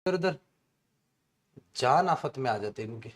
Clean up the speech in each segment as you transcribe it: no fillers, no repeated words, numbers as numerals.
इधर उधर जान आफत में आ जाते इनके।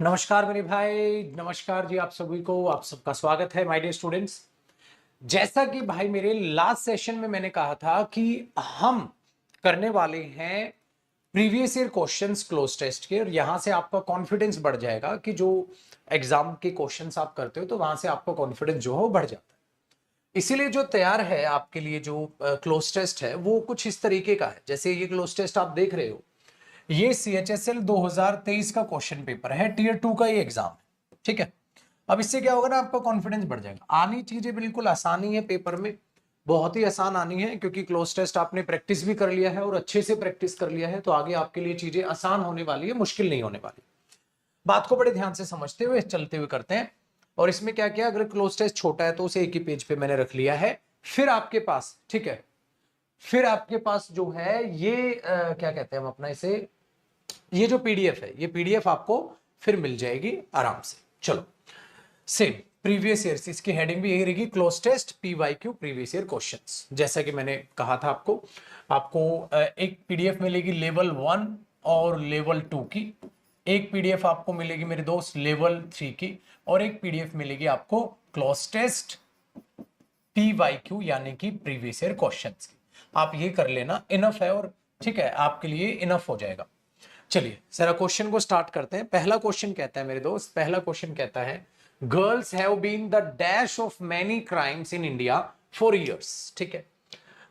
नमस्कार मेरे भाई, नमस्कार जी। आप सभी को, आप सबका स्वागत है माय डियर स्टूडेंट्स। जैसा कि भाई मेरे लास्ट सेशन में मैंने कहा था कि हम करने वाले हैं previous year questions cloze test के, और यहां से आपका कॉन्फिडेंस बढ़ जाएगा कि जो एग्जाम के क्वेश्चंस आप करते हो तो वहां से आपका कॉन्फिडेंस जो है वो बढ़ जाता है। इसीलिए जो तैयार है आपके लिए जो क्लोज टेस्ट है वो कुछ इस तरीके का है। जैसे ये क्लोज टेस्ट आप देख रहे हो, ये CHSL 2023 का क्वेश्चन पेपर है, टीयर 2 का ये एग्जाम है, ठीक है। अब इससे क्या होगा ना, आपका कॉन्फिडेंस बढ़ जाएगा। आनी चीजें बिल्कुल आसानी है पेपर में, बहुत ही आसान आनी है, क्योंकि क्लोज टेस्ट आपने प्रैक्टिस भी कर लिया है और अच्छे से प्रैक्टिस कर लिया है, तो आगे आपके लिए चीजें आसान होने वाली है, मुश्किल नहीं होने वाली। बात को बड़े ध्यान से समझते हुए चलते हुए करते हैं। और इसमें क्या क्या, अगर क्लोज टेस्ट छोटा है तो उसे एक ही पेज पे मैंने रख लिया है। फिर आपके पास, ठीक है, फिर आपके पास जो है ये क्या कहते हैं हम अपना इसे, ये जो पीडीएफ है, ये पीडीएफ आपको फिर मिल जाएगी आराम से। चलो, सेम प्रीवियस ईयर, इसकी हेडिंग भी यही रहेगी, cloze test PYQ previous year questions. जैसा कि मैंने कहा था आपको, एक पीडीएफ मिलेगी लेवल 1 और लेवल 2 की, एक पीडीएफ आपको मिलेगी मेरे दोस्त लेवल 3 की, और एक पीडीएफ मिलेगी आपको क्लोज टेस्ट पीवाईक्यू यानी कि प्रीवियस ईयर क्वेश्चंस की। आप ये कर लेना, इनफ है, और ठीक है, आपके लिए इनफ हो जाएगा। चलिए जरा क्वेश्चन को स्टार्ट करते हैं। पहला क्वेश्चन कहता है मेरे दोस्त, पहला क्वेश्चन कहता है, girls have been the dash of many crimes in India for years, ठीक है।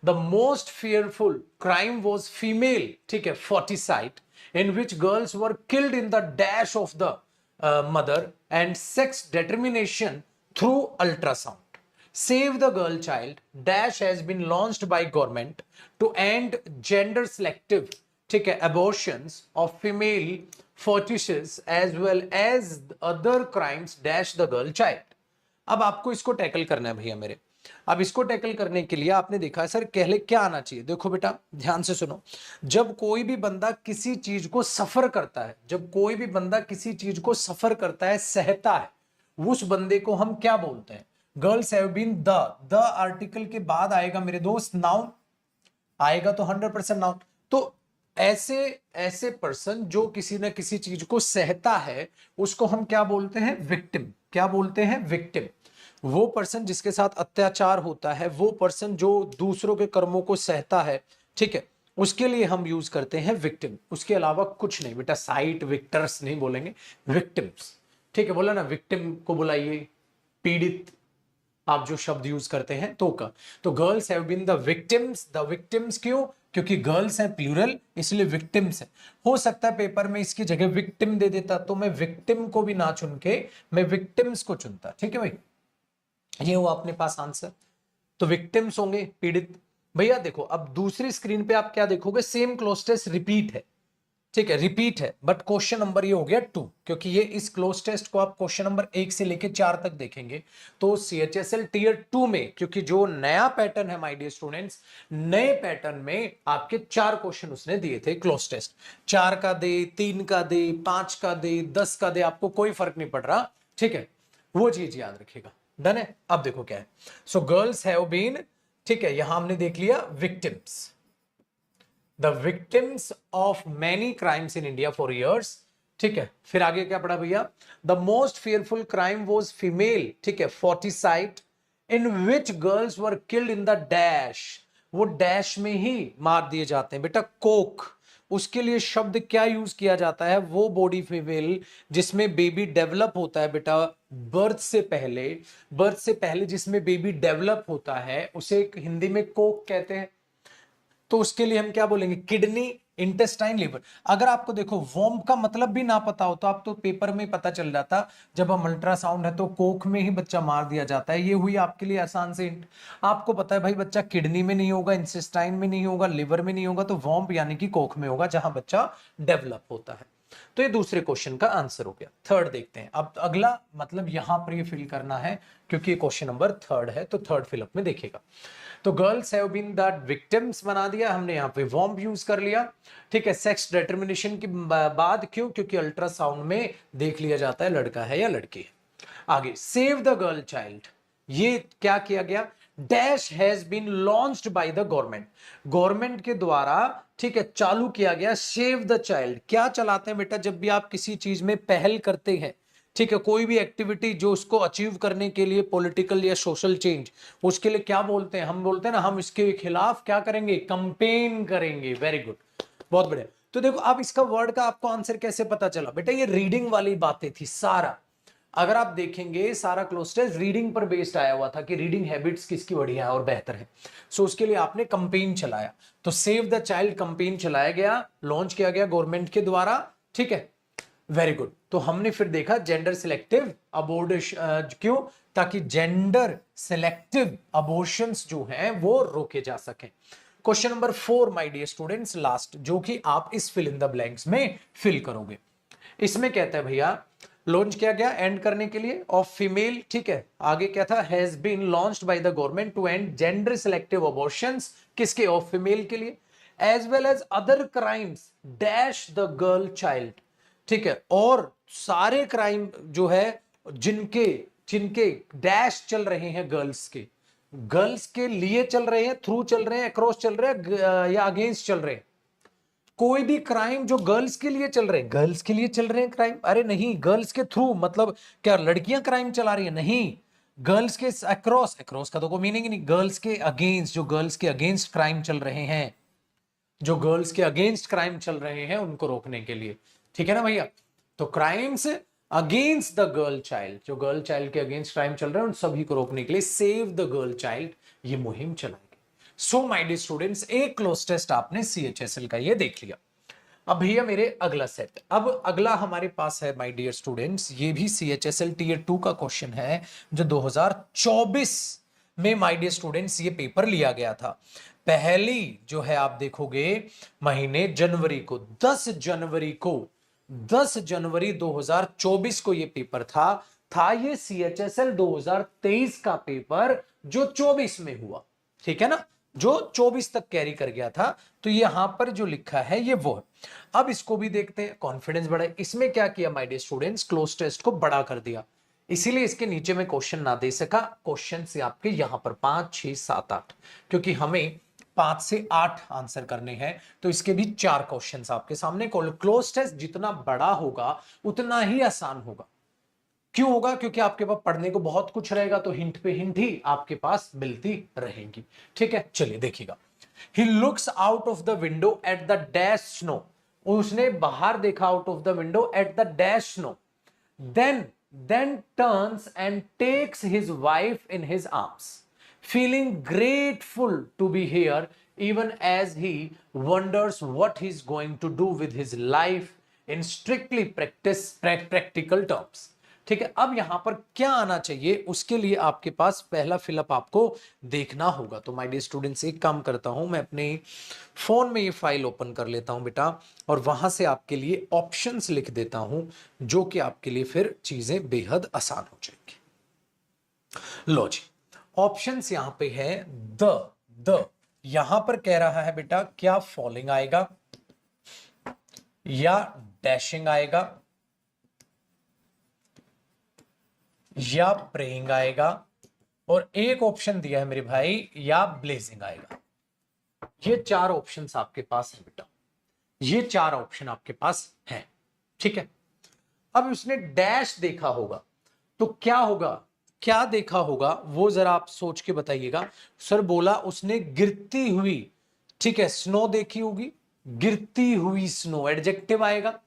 The most fearful crime was female, ठीक है, foeticide, in which girls were killed in the dash of the mother and sex determination through ultrasound. Save the Girl Child dash has been launched by government to end gender selective, ठीक है, abortions of female fetuses as well as other crimes dash the girl child. अब आपको इसको tackle करना है भैया मेरे। अब इसको टैकल करने के लिए आपने देखा सर कहले क्या आना चाहिए, देखो बेटा ध्यान से सुनो। जब कोई भी बंदा किसी चीज को सफर करता है, जब कोई भी बंदा किसी चीज को सफर करता है, सहता है, उस बंदे को हम क्या बोलते हैं? Girls have been the article के बाद आएगा मेरे दोस्त नाउन, आएगा तो 100% नाउन। तो ऐसे ऐसे पर्सन जो किसी न किसी चीज को सहता है, उसको हम क्या बोलते हैं? विक्टिम। क्या बोलते हैं? विक्टिम। वो पर्सन जिसके साथ अत्याचार होता है, वो पर्सन जो दूसरों के कर्मों को सहता है, ठीक है, उसके लिए हम यूज करते हैं विक्टिम, उसके अलावा कुछ नहीं बेटा। साइट विक्टर्स नहीं बोलेंगे, विक्टिम्स। ठीक है, बोला ना, विक्टिम को बुलाइए, पीड़ित आप जो शब्द यूज करते हैं तो का। तो girls have been the victims. The victims क्यों? क्योंकि गर्ल्स हैं प्लूरल, इसलिए विक्टिम्स है। हो सकता है पेपर में इसकी जगह विक्टिम दे देता, तो मैं विक्टिम को भी ना चुन के मैं विक्टिम्स को चुनता। ठीक है भाई, ये हुआ अपने पास आंसर। तो विक्टिम्स होंगे पीड़ित। भैया देखो, अब दूसरी स्क्रीन पे आप क्या देखोगे, सेम क्लोज टेस्ट रिपीट है। ठीक है, रिपीट है, बट क्वेश्चन नंबर ये हो गया 2, क्योंकि ये इस क्लोज टेस्ट को आप क्वेश्चन नंबर 1 से लेके 4 तक देखेंगे। तो CHSL टीयर 2 में, क्योंकि जो नया पैटर्न है माय डियर स्टूडेंट्स, नए पैटर्न में आपके 4 क्वेश्चन उसने दिए थे क्लोज टेस्ट। 4 का दे, 3 का दे, 5 का दे, 10 का दे, आपको कोई फर्क नहीं पड़ रहा। ठीक है, वो चीज याद रखिएगा। डन है। अब देखो क्या है। सो गर्ल्स हैव बीन, ठीक है, यहां हमने देख लिया victims, the victims of many crimes in India for years. ठीक है, फिर आगे क्या पढ़ा भैया, the most fearful crime was female, ठीक है, foeticide, in which girls were killed in the dash. वो डैश में ही मार दिए जाते हैं बेटा, कोक। उसके लिए शब्द क्या यूज किया जाता है, वो बॉडी फीमेल जिसमें बेबी डेवलप होता है बेटा, बर्थ से पहले, बर्थ से पहले जिसमें बेबी डेवलप होता है, उसे हिंदी में कोक कहते हैं। तो उसके लिए हम क्या बोलेंगे, किडनी, इंटेस्टाइन, लिवर। अगर आपको देखो वॉम्ब का मतलब भी ना पता हो तो आप तो पेपर में पता चल जाता, जब हम अल्ट्रासाउंड है तो कोख में ही बच्चा मार दिया जाता है। ये हुई आपके लिए आसान से हिंट। आपको पता है भाई बच्चा किडनी में नहीं होगा, इंटेस्टाइन में नहीं होगा, लिवर में नहीं होगा, तो वॉम्ब यानी कि कोख में होगा जहां बच्चा डेवलप होता है। तो ये दूसरे क्वेश्चन का आंसर हो गया। थर्ड देखते हैं अब अगला, मतलब यहां पर ये फिल करना है क्योंकि क्वेश्चन नंबर थर्ड है, तो थर्ड फिलअप में देखिएगा। तो girls have been the victims बना दिया हमने, यहाँ पे वॉम्ब यूज कर लिया। ठीक है, सेक्स डिटर्मिनेशन की बाद क्यों, क्योंकि अल्ट्रासाउंड में देख लिया जाता है लड़का है या लड़की है। आगे, सेव द गर्ल चाइल्ड, ये क्या किया गया, dash has been launched by the government, government के द्वारा, ठीक है, चालू किया गया सेव द चाइल्ड। क्या चलाते हैं बेटा, जब भी आप किसी चीज में पहल करते हैं, ठीक है, कोई भी एक्टिविटी जो उसको अचीव करने के लिए, पॉलिटिकल या सोशल चेंज, उसके लिए क्या बोलते हैं, हम बोलते हैं ना, हम इसके खिलाफ क्या करेंगे, कंपेन करेंगे। वेरी गुड, बहुत बढ़िया। तो देखो अब इसका वर्ड का आपको आंसर कैसे पता चला बेटा, ये रीडिंग वाली बातें थी सारा। अगर आप देखेंगे सारा क्लोज टेस्ट रीडिंग पर बेस्ड आया हुआ था कि रीडिंग हैबिट्स किसकी बढ़िया है और बेहतर है। सो उसके लिए आपने कंपेन चलाया, तो सेव द चाइल्ड कंपेन चलाया गया, लॉन्च किया गया गवर्नमेंट के द्वारा। ठीक है, वेरी गुड। तो हमने फिर देखा जेंडर सिलेक्टिव अबॉर्शन, क्यों, ताकि जेंडर सिलेक्टिव अबॉर्शंस जो हैं वो रोके जा सकें। Question number 4 my dear students, last, जो कि आप इस फिल इन द ब्लैंक्स में फिल करोगे। इसमें कहता है भैया लॉन्च किया गया एंड करने के लिए ऑफ फीमेल, ठीक है, आगे क्या था, has been launched by the government to end gender selective abortions, किसके, ऑफ फीमेल के लिए, as well as other crimes dash the girl child. ठीक है, और सारे क्राइम जो है जिनके जिनके डैश चल रहे हैं गर्ल्स के, गर्ल्स के लिए चल रहे हैं, थ्रू चल रहे हैं, अक्रॉस चल रहे हैं या अगेंस्ट चल रहे हैं। कोई भी क्राइम जो गर्ल्स के लिए चल रहे हैं, गर्ल्स के लिए चल रहे हैं क्राइम, अरे नहीं, गर्ल्स के थ्रू मतलब क्या लड़कियां क्राइम चला रही है, नहीं, गर्ल्स के अक्रॉस, अक्रॉस का तो कोई मीनिंग ही नहीं, गर्ल्स के अगेंस्ट, जो गर्ल्स के अगेंस्ट क्राइम चल रहे हैं, जो गर्ल्स के अगेंस्ट क्राइम चल रहे हैं उनको रोकने के लिए। ठीक है ना भैया, तो crimes against the girl child, जो गर्ल चाइल्ड के अगेंस्ट क्राइम चल रहे हैं उन सभी को रोकने के लिए सेव द गर्ल चाइल्ड ये मुहिम चलाएगी। सो माय डियर स्टूडेंट्स, एक क्लोज टेस्ट आपने CHSL का ये देख लिया। अब भैया मेरे अगला सेट, अब अगला हमारे पास है माय डियर स्टूडेंट्स, ये भी CHSL टीयर 2 का क्वेश्चन है जो 2024 में माय डियर स्टूडेंट्स ये पेपर लिया गया था। पहली जो है आप देखोगे महीने जनवरी को, 10 जनवरी 2024 को ये पेपर था ये CHSL 2023 का पेपर जो 24 में हुआ। ठीक है ना, जो 24 तक कैरी कर गया था। तो यहां पर जो लिखा है ये वो है। अब इसको भी देखते हैं, कॉन्फिडेंस बढ़ा। इसमें क्या किया my dear students, close test को बड़ा कर दिया, इसीलिए इसके नीचे में क्वेश्चन ना दे सका। क्वेश्चन से आपके यहां पर 5 6 7 8, क्योंकि हमें 5 से 8 आंसर करने हैं, तो इसके भी 4 क्वेश्चंस आपके सामने। क्लोज टेस्ट जितना बड़ा होगा उतना ही आसान होगा। क्यों होगा, क्योंकि आपके पास पढ़ने को बहुत कुछ रहेगा, तो हिंट पे हिंट ही आपके पास मिलती रहेंगी। ठीक है, चलिए देखिएगा। He looks out of the window at the dash snow, उसने बाहर देखा out of the window at the dash snow, then turns and takes his wife in his arms, feeling grateful to be here, even as he wonders what he's going to do with his life in strictly practical terms. ठीक है, अब यहां पर क्या आना चाहिए, उसके लिए आपके पास पहला फिलअप आपको देखना होगा। तो माय डियर स्टूडेंट्स, एक काम करता हूं, मैं अपने फोन में ये फाइल ओपन कर लेता हूं बेटा, और वहां से आपके लिए ऑप्शंस लिख देता हूं, जो कि आपके लिए फिर चीजें बेहद आसान हो जाएंगी। लो जी, ऑप्शंस यहां पे है द यहां पर कह रहा है बेटा क्या फॉलिंग आएगा या डैशिंग आएगा या प्रेइंग आएगा, और एक ऑप्शन दिया है मेरे भाई या ब्लेजिंग आएगा। ये चार ऑप्शंस आपके पास है बेटा, ये चार ऑप्शन आपके पास है। ठीक है, अब उसने डैश देखा होगा तो क्या होगा, क्या देखा होगा वो जरा आप सोच के बताइएगा। सर बोला उसने गिरती हुई, ठीक है, स्नो देखी होगी, गिरती हुई स्नो एडजेक्टिव आएगा,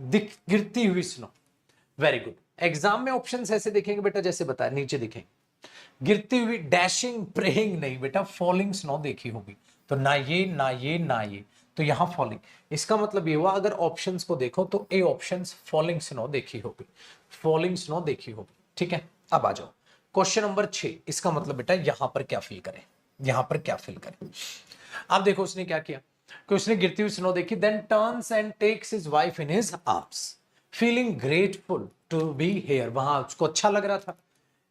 गिरती हुई स्नो। Very good. एग्जाम में ऑप्शंस ऐसे देखेंगे बेटा जैसे बताया, नीचे देखेंगे गिरती हुई, डैशिंग, प्रेइंग नहीं बेटा, फॉलिंग स्नो देखी होगी। तो ना ये ना ये ना ये, तो यहां फॉलिंग। इसका मतलब ये हुआ अगर ऑप्शंस को देखो तो ए ऑप्शंस फॉलिंग स्नो देखी होगी, फॉलिंग स्नो देखी होगी। ठीक है, अब आ जाओ क्वेश्चन नंबर 6। इसका मतलब बेटा यहां पर क्या फिल करें, यहां पर क्या फिल करें। अब देखो उसने क्या किया कि उसने गिरती हुई स्नो देखी, then turns and takes his wife in his arms, feeling grateful to be here, वहां उसको अच्छा लग रहा था।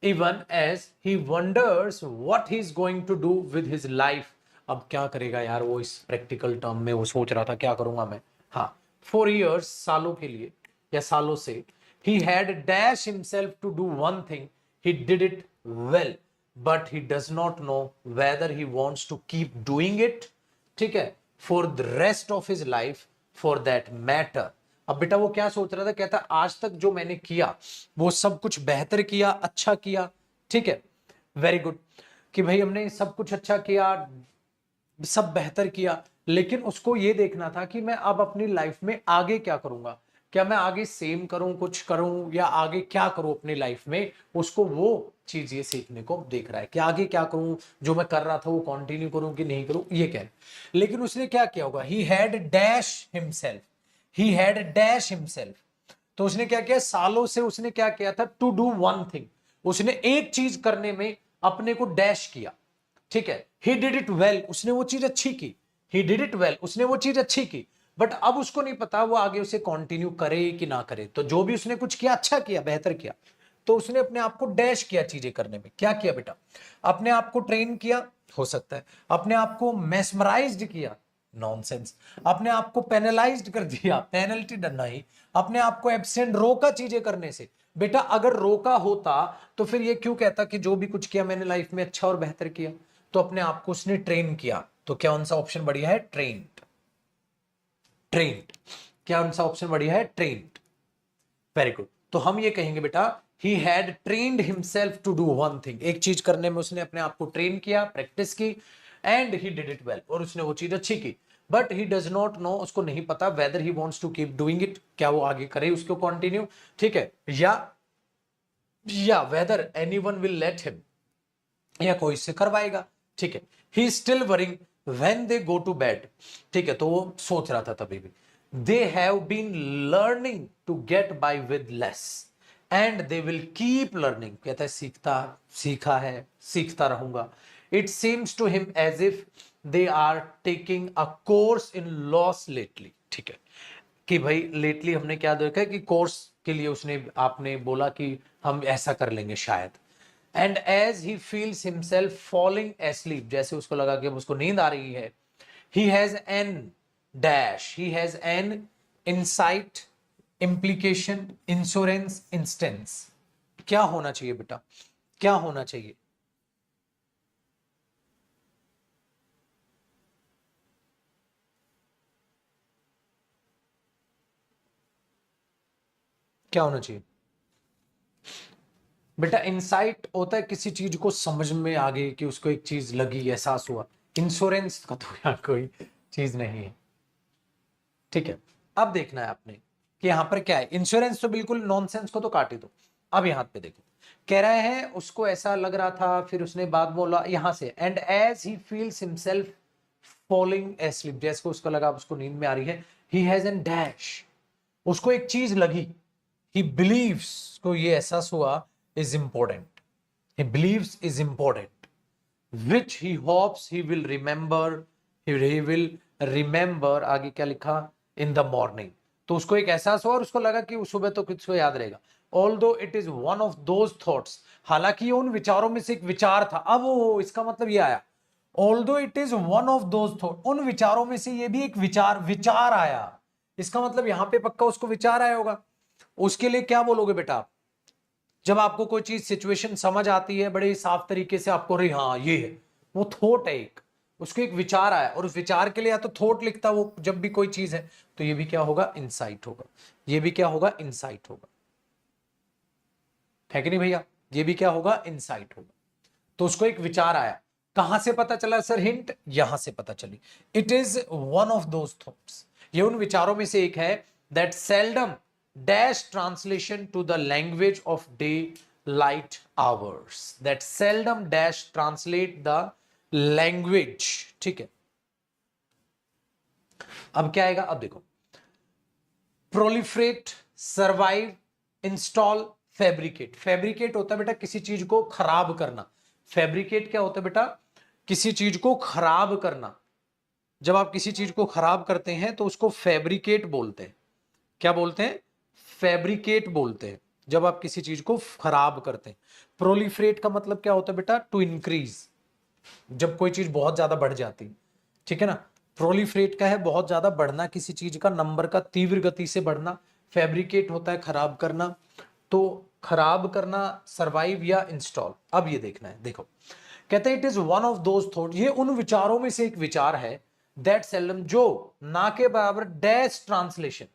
Even as he wonders what he is going to do with his life, अब क्या करेगा यार वो, इस प्रैक्टिकल टर्म में वो सोच रहा था क्या करूंगा मैं। हाँ, 4 years, सालों के लिए या सालों से, he had dash himself to do one thing, he did it well, but he does not know whether he wants to keep doing it, ठीक है, for the rest of his life for that matter। अब बेटा वो क्या सोच रहा था, कहता आज तक जो मैंने किया वो सब कुछ बेहतर किया, अच्छा किया। ठीक है, वेरी गुड, कि भाई हमने सब कुछ अच्छा किया, सब बेहतर किया, लेकिन उसको ये देखना था कि मैं अब अपनी लाइफ में आगे क्या करूंगा, क्या मैं आगे सेम करूं, कुछ करूं, या आगे क्या करूं अपनी लाइफ में, उसको वो चीज ये सीखने को देख रहा है कि आगे क्या करूं, जो मैं कर रहा था वो कंटिन्यू करूं कि नहीं करूं, ये कह। लेकिन उसने क्या किया होगा, he had dash himself, he had dash himself, तो उसने क्या किया, सालों से उसने क्या किया था, टू डू वन थिंग, उसने एक चीज करने में अपने को डैश किया। ठीक है, ही डिड इट वेल, उसने वो चीज अच्छी की, ही डिड इट वेल, उसने वो चीज अच्छी की, बट अब उसको नहीं पता वो आगे उसे कंटिन्यू करे कि ना करे। तो जो भी उसने कुछ किया, अच्छा किया, बेहतर किया, तो उसने अपने आप को डैश किया चीजें करने में। क्या किया बेटा, अपने आप को ट्रेन किया, हो सकता है अपने आप को मेस्मराइज्ड किया, नॉनसेंस, अपने आप को पेनलाइज्ड कर दिया, पेनल्टी डरना ही, अपने आप को एब्सेंट, रोका चीजें करने से। बेटा अगर रोका होता तो फिर ये क्यों कहता कि जो भी कुछ किया मैंने लाइफ में अच्छा और बेहतर किया, तो अपने आप को उसने ट्रेन किया। तो क्या कौन सा ऑप्शन बढ़िया है, ट्रेन्ड, ट्रेन्ड, क्या कौन सा ऑप्शन बढ़िया है, ट्रेन्ड। वेरी गुड, तो हम ये कहेंगे बेटा he had trained himself to do one thing, एक चीज करने में उसने अपने आप को ट्रेन किया, प्रैक्टिस की, and he did it well, और उसने वो चीज अच्छी की, but he does not know, उसको नहीं पता whether he wants to keep doing it, क्या वो आगे करे उसको कंटिन्यू। ठीक है, या whether anyone will let him, या कोई इससे करवाएगा। ठीक है, he still worrying when they go to bed, ठीक है, तो वो सोच रहा था तभी भी, they have been learning to get by with less and they will keep learning, कहता है सीखा है, सीखता रहूंगा। It seems to him as if they are taking a course in loss lately. ठीक है, कि भाई लेटली हमने क्या देखा है कि कोर्स के लिए उसने, आपने बोला कि हम ऐसा कर लेंगे शायद। And as he feels himself falling asleep, जैसे उसको लगा कि अब उसको नींद आ रही है, he has an dash, he has an insight, implication, insurance, instance. क्या होना चाहिए बेटा, क्या होना चाहिए, क्या होना चाहिए बेटा, इंसाइट होता है किसी चीज को समझ में आ गई, कि उसको एक चीज लगी, एहसास हुआ, इंश्योरेंस का तो यहाँ कोई चीज नहीं है, ठीक है। अब देखना है आपने कि यहां पर क्या है। इंश्योरेंस तो बिल्कुल नॉनसेंस को तो काट ही दो। अब यहां पे देखो, कह रहे हैं उसको ऐसा लग रहा था, फिर उसने बात बोला यहां से, and as he feels himself falling asleep, जैसे उसको लगा उसको नींद में आ रही है, ही हैज एन डैश, उसको एक चीज लगी, ही बिलीव्स, को ये एहसास हुआ, is important, he believes is important, which he hopes he will remember, he will remember, आगे क्या लिखा, in the morning। तो उसको एक एहसास हुआ और उसको लगा कि सुबह तो कुछ याद रहेगा। Although it is one of those thoughts, हालांकि ये उन विचारों में से एक विचार था। अब वो इसका मतलब ये आया, Although it is one of those thoughts, उन विचारों में से ये भी एक विचार आया। इसका मतलब यहां पे पक्का उसको विचार आया होगा। उसके लिए क्या बोलोगे बेटा आप? जब आपको कोई चीज सिचुएशन समझ आती है बड़े साफ तरीके से, आपको अरे हाँ ये है, वो थॉट है एक, उसको एक विचार आया, और उस विचार के लिए या तो थॉट लिखता वो जब भी कोई चीज है, तो ये भी क्या होगा, इनसाइट होगा। ये भी क्या होगा, इनसाइट होगा, है कि नहीं भैया? ये भी क्या होगा, इनसाइट होगा। तो उसको एक विचार आया। कहां से पता चला सर हिंट? यहां से पता चली। It is one of those thoughts, ये उन विचारों में से एक है, that seldom dash translation to the language of daylight hours, that seldom dash translate the language, ठीक है। अब क्या आएगा? अब देखो, proliferate, survive, install, fabricate. Fabricate होता है बेटा किसी चीज को खराब करना। फैब्रिकेट क्या होता है बेटा? किसी चीज को खराब करना। जब आप किसी चीज को खराब करते हैं तो उसको फैब्रिकेट बोलते हैं। क्या बोलते हैं? फैब्रिकेट बोलते हैं जब आप किसी चीज को खराब करते हैं। प्रोलिफरेट का मतलब क्या होता है बेटा? टू इंक्रीज, जब कोई चीज बहुत ज्यादा बढ़ जाती, ठीक है ना। प्रोलिफरेट का है बहुत ज्यादा बढ़ना, किसी चीज का नंबर का तीव्र गति से बढ़ना। फैब्रिकेट होता है खराब करना। तो खराब करना, सरवाइव या इंस्टॉल। अब ये देखना है, देखो कहते हैं it is one of those thought, ये उन विचारों में से एक विचार है, दैट सेल्डम, जो ना के बराबर डैश ट्रांसलेशन,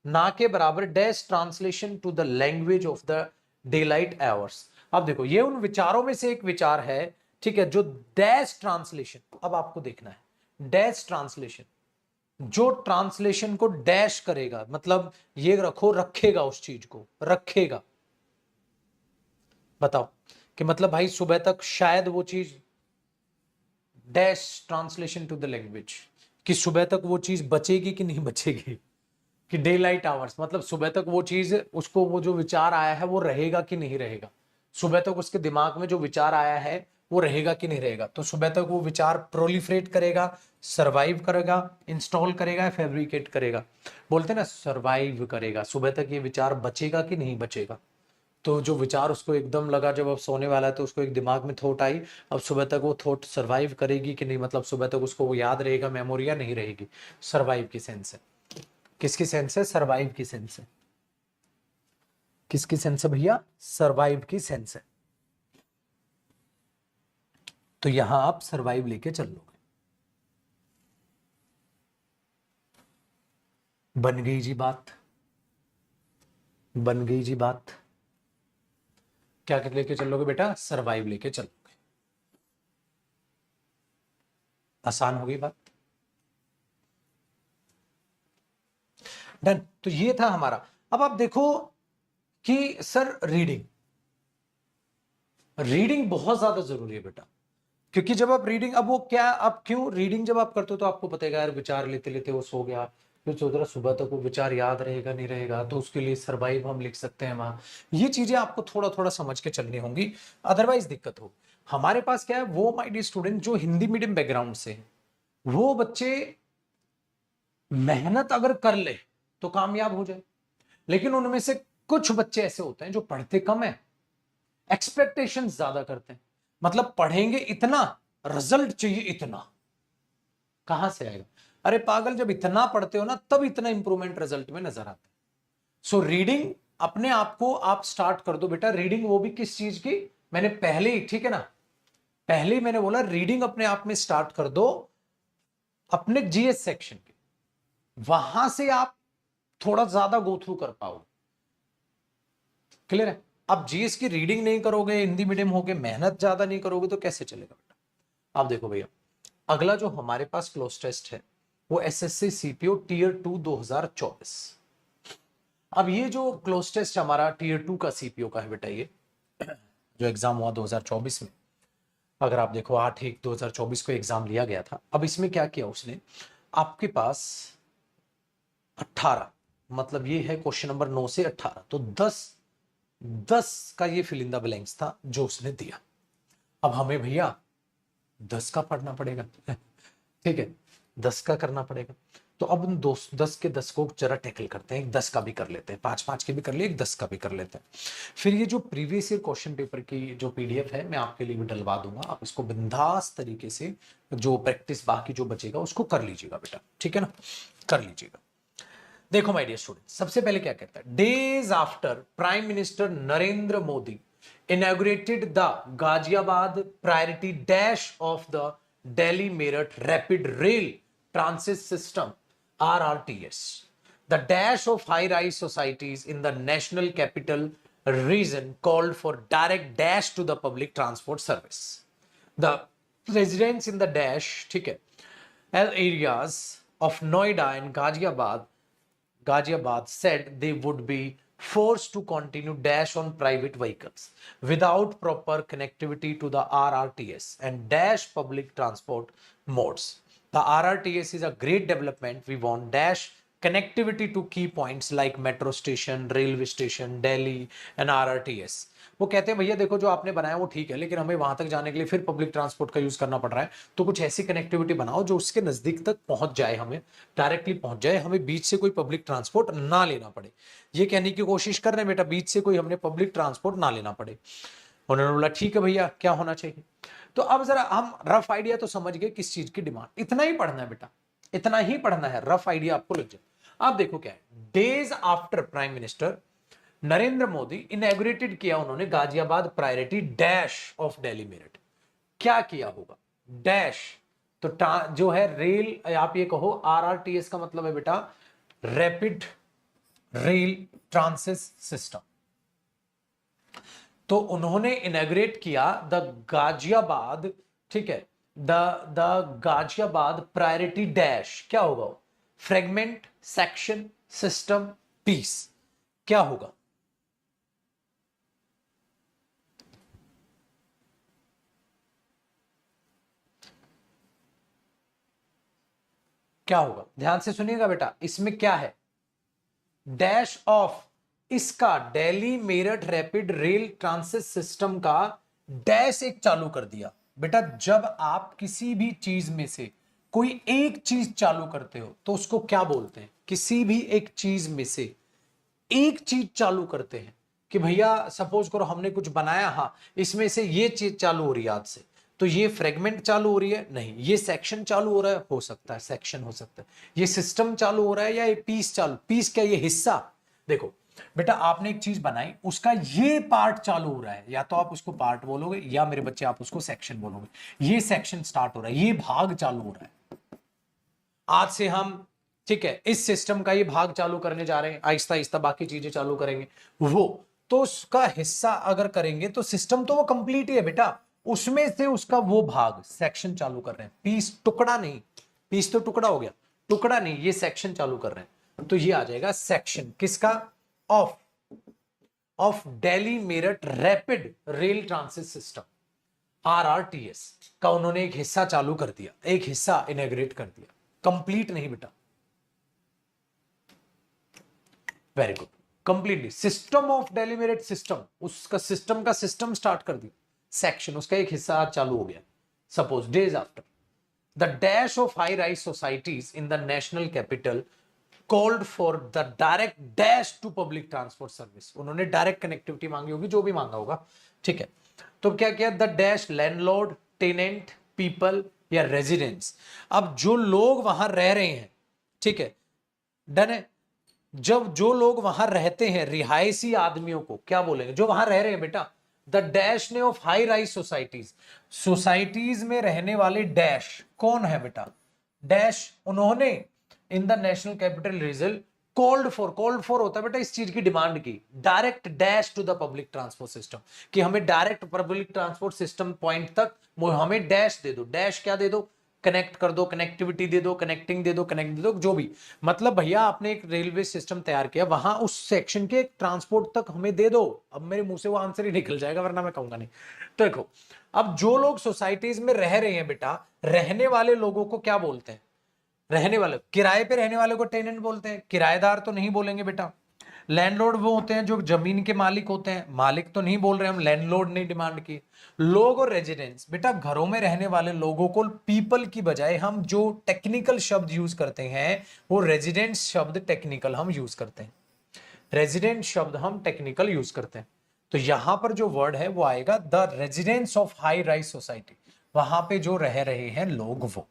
ना के बराबर dash translation to the language of the daylight hours. अब देखो ये उन विचारों में से एक विचार है, ठीक है, जो डैश ट्रांसलेशन, अब आपको देखना है डैश ट्रांसलेशन, जो ट्रांसलेशन को डैश करेगा, मतलब ये रखो, रखेगा, उस चीज को रखेगा। बताओ कि मतलब भाई सुबह तक शायद वो चीज, dash translation to the language, कि सुबह तक वो चीज बचेगी कि नहीं बचेगी, कि डे लाइट आवर्स मतलब सुबह तक वो चीज, उसको वो जो विचार आया है वो रहेगा कि नहीं रहेगा, सुबह तक उसके दिमाग में जो विचार आया है वो रहेगा कि नहीं रहेगा। तो सुबह तक वो विचार प्रोलिफरेट करेगा, सरवाइव करेगा, इंस्टॉल करेगा, फैब्रिकेट करेगा। बोलते ना सरवाइव करेगा, सुबह तक ये विचार बचेगा कि नहीं बचेगा। तो जो विचार उसको एकदम लगा जब अब सोने वाला है, तो उसको एक दिमाग में थॉट आई, अब सुबह तक वो थॉट सरवाइव करेगी कि नहीं, मतलब सुबह तक उसको वो याद रहेगा, मेमोरी या नहीं रहेगी। सरवाइव की सेंस है, किसकी सेंस है? सरवाइव की सेंस है। किसकी सेंस है भैया? सरवाइव की सेंस है। तो यहां आप सरवाइव लेके चल लोगे। बन गई जी बात, बन गई जी बात। क्या लेके चल लोगे बेटा? सरवाइव लेके चल लोगे। आसान हो गई बात, डन। तो ये था हमारा। अब आप देखो कि सर रीडिंग, रीडिंग बहुत ज्यादा जरूरी है बेटा, क्योंकि जब आप रीडिंग, अब वो क्या, आप क्यों रीडिंग जब आप करते हो तो आपको पता है यार विचार लेते लेते वो सो गया, फिर सोच रहा सुबह तक वो विचार याद रहेगा नहीं रहेगा, तो उसके लिए सरवाइव हम लिख सकते हैं वहां। ये चीजें आपको थोड़ा थोड़ा समझ के चलनी होंगी, अदरवाइज दिक्कत हो। हमारे पास क्या है, वो माय डियर स्टूडेंट जो हिंदी मीडियम बैकग्राउंड से हैं, वो बच्चे मेहनत अगर कर ले तो कामयाब हो जाए। लेकिन उनमें से कुछ बच्चे ऐसे होते हैं जो पढ़ते कम है, एक्सपेक्टेशन ज्यादा करते हैं, मतलब पढ़ेंगे इतना, रिजल्ट चाहिए इतना। कहां से आएगा? अरे पागल, जब इतना पढ़ते हो ना तब इतना इंप्रूवमेंट रिजल्ट में नजर आता है। सो रीडिंग अपने आप को आप स्टार्ट कर दो बेटा। रीडिंग वो भी किस चीज की, मैंने पहले ही, ठीक है ना, पहले ही मैंने बोला रीडिंग अपने आप में स्टार्ट कर दो अपने जीएस सेक्शन के, वहां से आप थोड़ा ज्यादा गो थ्रू कर पाओगे। क्लियर है? आप जीएस की रीडिंग नहीं करोगे, हिंदी मीडियम होके मेहनत ज्यादा नहीं करोगे, तो कैसे चलेगा बेटा? आप देखो भैया, अगला जो हमारे क्लोज टेस्ट है वो एसएससी सीपीओ टीयर 2 2024। अब ये जो क्लोज टेस्ट हमारा टीयर 2 का सीपीओ का है बेटा, ये जो एग्जाम हुआ 2024 में, अगर आप देखो 8/1/2024 को एग्जाम लिया गया था। अब इसमें क्या किया उसने, आपके पास 18, मतलब ये है क्वेश्चन नंबर 9 से 18, तो 10 का ये फिल इन द ब्लैंक्स था जो उसने दिया। अब हमें भैया 10 का पढ़ना पड़ेगा ठीक है, 10 का करना पड़ेगा। तो अब उन 10 के 10 को जरा टैकल करते हैं, 10 का भी कर लेते हैं, 5 के भी कर लिए, 10 का भी कर लेते हैं। फिर ये जो प्रीवियस ईयर क्वेश्चन पेपर की जो पीडीएफ है मैं आपके लिए भी डलवा दूंगा, आप इसको बिंदास तरीके से जो प्रैक्टिस बाकी जो बचेगा उसको कर लीजिएगा बेटा, ठीक है ना, कर लीजिएगा। देखो माय डियर स्टूडेंट, सबसे पहले क्या कहता है, days after prime minister Narendra Modi inaugurated the Ghaziabad priority dash of the Delhi Meerut Rapid Rail Transit System RRTS. The dash of high-rise societies in the National Capital Region called for direct dash to the public transport service. The residents in the dash, ठीक है, areas of Noida and Ghaziabad said they would be forced to continue dash on private vehicles without proper connectivity to the RRTS and dash public transport modes. The RRTS is a great development. We want dash connectivity to key points like metro station, railway station, Delhi and RRTS. वो कहते हैं भैया देखो जो आपने बनाया वो ठीक है, लेकिन हमें वहां तक जाने के लिए फिर पब्लिक ट्रांसपोर्ट का यूज करना पड़ रहा है, तो कुछ ऐसी कनेक्टिविटी बनाओ जो उसके नजदीक तक पहुंच जाए, हमें डायरेक्टली पहुंच जाए, हमें बीच से कोई पब्लिक ट्रांसपोर्ट ना लेना पड़े। ये कहने की कोशिश कर रहे हैं बेटा, बीच से कोई हमने पब्लिक ट्रांसपोर्ट ना लेना पड़े। उन्होंने बोला ठीक है भैया, क्या होना चाहिए। तो अब जरा हम रफ आइडिया तो समझ गए किस चीज की डिमांड, इतना ही पढ़ना है बेटा, इतना ही पढ़ना है, रफ आइडिया आपको लग जाए। आप देखो क्या है, days after prime minister Narendra Modi inaugurated किया उन्होंने Ghaziabad priority dash of Delhi Meerut. क्या किया होगा, डैश तो जो है रेल, आप ये कहो आरआरटीएस का मतलब है बेटा रैपिड रेल ट्रांसिट सिस्टम। तो उन्होंने इनॉग्रेट किया द गाजियाबाद, ठीक है, द गाजियाबाद प्रायोरिटी डैश, क्या होगा, फ्रेगमेंट, सेक्शन, सिस्टम, पीस, क्या होगा, क्या होगा, ध्यान से सुनिएगा बेटा, इसमें क्या है, डैश ऑफ, इसका Delhi Meerut rapid rail transit system का डैश एक चालू कर दिया। बेटा जब आप किसी भी चीज में से कोई एक चीज चालू करते हो तो उसको क्या बोलते हैं, किसी भी एक चीज में से एक चीज चालू करते हैं कि भैया सपोज करो हमने कुछ बनाया, हाँ इसमें से ये चीज चालू हो रही है आज से, तो ये फ्रेगमेंट चालू हो रही है, नहीं ये सेक्शन चालू हो रहा है, हो सकता है सेक्शन हो सकता है, ये सिस्टम चालू हो रहा है या ये पीस चालू, पीस क्या, ये हिस्सा। देखो बेटा आपने एक चीज बनाई, उसका ये पार्ट चालू हो रहा है, या तो आप उसको पार्ट बोलोगे या मेरे बच्चे आप उसको सेक्शन बोलोगे। ये सेक्शन स्टार्ट हो रहा है, ये भाग चालू हो रहा है, आज से हम, ठीक है, इस सिस्टम का ये भाग चालू करने जा रहे हैं, आहिस्ता आहिस्ता बाकी चीजें चालू करेंगे, वो तो उसका हिस्सा अगर करेंगे तो सिस्टम तो वो कंप्लीट ही है बेटा, उसमें से उसका वो भाग सेक्शन चालू कर रहे हैं, पीस टुकड़ा नहीं, पीस तो टुकड़ा हो गया, टुकड़ा नहीं, ये सेक्शन चालू कर रहे हैं, तो ये आ जाएगा सेक्शन किसका, of Delhi Meerut rapid rail transit system RRTS का उन्होंने एक हिस्सा चालू कर दिया, एक हिस्सा इनॉग्रेट कर दिया, कंप्लीट नहीं बेटा, very good, completely system of Delhi Meerut system, उसका सिस्टम का सिस्टम स्टार्ट कर दिया, सेक्शन उसका एक हिस्सा आज चालू हो गया। Suppose days after the dash of high rise societies in the national capital called for the direct dash to public transport service, उन्होंने डायरेक्ट कनेक्टिविटी मांगी होगी, जो भी मांगा होगा, ठीक है। तो क्या किया, the dash landlord, tenant, people या रेजिडेंट्स, अब जो लोग वहां रह रहे हैं, ठीक है, डन है, जब जो लोग वहां रहते हैं रिहायशी आदमियों को क्या बोलेंगे, जो वहां रह रहे हैं बेटा, द डैश ने of high rise societies, societies में रहने वाले डैश कौन है बेटा, डैश उन्होंने in the national capital region called for होता है बेटा इस चीज की डिमांड की, direct dash to the public transport system, कि हमें direct public transport system point तक हमें डैश दे दो, डैश क्या दे दो, कनेक्ट कर दो, कनेक्टिविटी दे दो, कनेक्टिंग दे दो, कनेक्ट दे दो, जो भी। मतलब भैया आपने एक रेलवे सिस्टम तैयार किया, वहां उस सेक्शन के ट्रांसपोर्ट तक हमें दे दो। अब मेरे मुंह से वो आंसर ही निकल जाएगा, वरना मैं कहूंगा नहीं। तो देखो, अब जो लोग सोसाइटीज में रह रहे हैं बेटा, रहने वाले लोगों को क्या बोलते हैं? रहने वाले, किराए पे रहने वाले को टेनेंट बोलते हैं, किराएदार तो नहीं बोलेंगे बेटा। लैंडलॉर्ड वो होते हैं जो जमीन के मालिक होते हैं, मालिक तो नहीं बोल रहे हम, लैंडलॉर्ड ने डिमांड की। लोग और रेजिडेंट्स, बेटा घरों में रहने वाले लोगों को पीपल की बजाय हम जो टेक्निकल शब्द यूज करते हैं, वो रेजिडेंट्स शब्द टेक्निकल हम यूज करते हैं, रेजिडेंट शब्द हम टेक्निकल यूज करते हैं। तो यहां पर जो वर्ड है वो आएगा the residents of high rise society, वहां पे जो रह रहे हैं लोग वो।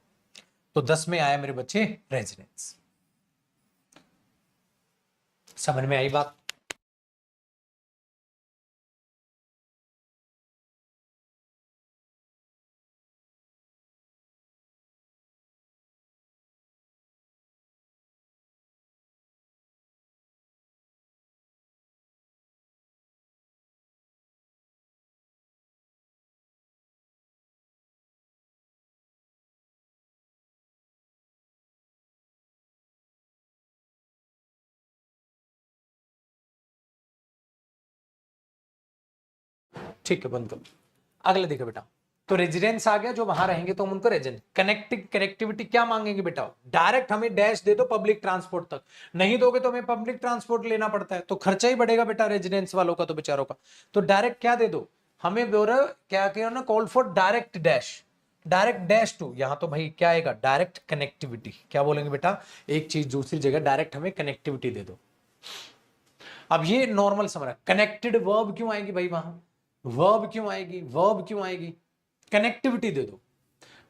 तो 10 में आया मेरे बच्चे रेजिडेंस। समझ में आई बात? ठीक है, बंद करो। अगले देखो बेटा, तो रेजिडेंस आ गया, जो वहां रहेंगे तो हम उनको रेजिडेंट। कनेक्टिविटी क्या मांगेंगे बेटा? डायरेक्ट हमें डैश दे दो पब्लिक ट्रांसपोर्ट तक, नहीं दोगे तो हमें पब्लिक ट्रांसपोर्ट लेना पड़ता है, तो खर्चा ही बढ़ेगा बेटा रेजिडेंस वालों का, तो बेचारों का। तो डायरेक्ट क्या दे दो हमें? बोरा क्या कहो ना, call for direct dash, direct dash to. यहां तो भाई क्या आएगा? Direct connectivity. क्या बोलेंगे बेटा? एक चीज दूसरी जगह डायरेक्ट हमें कनेक्टिविटी दे दो। अब ये नॉर्मल समझ रहा, कनेक्टेड वर्ब क्यों आएगी भाई वहां? वर्ब क्यों आएगी? वर्ब क्यों आएगी? कनेक्टिविटी दे दो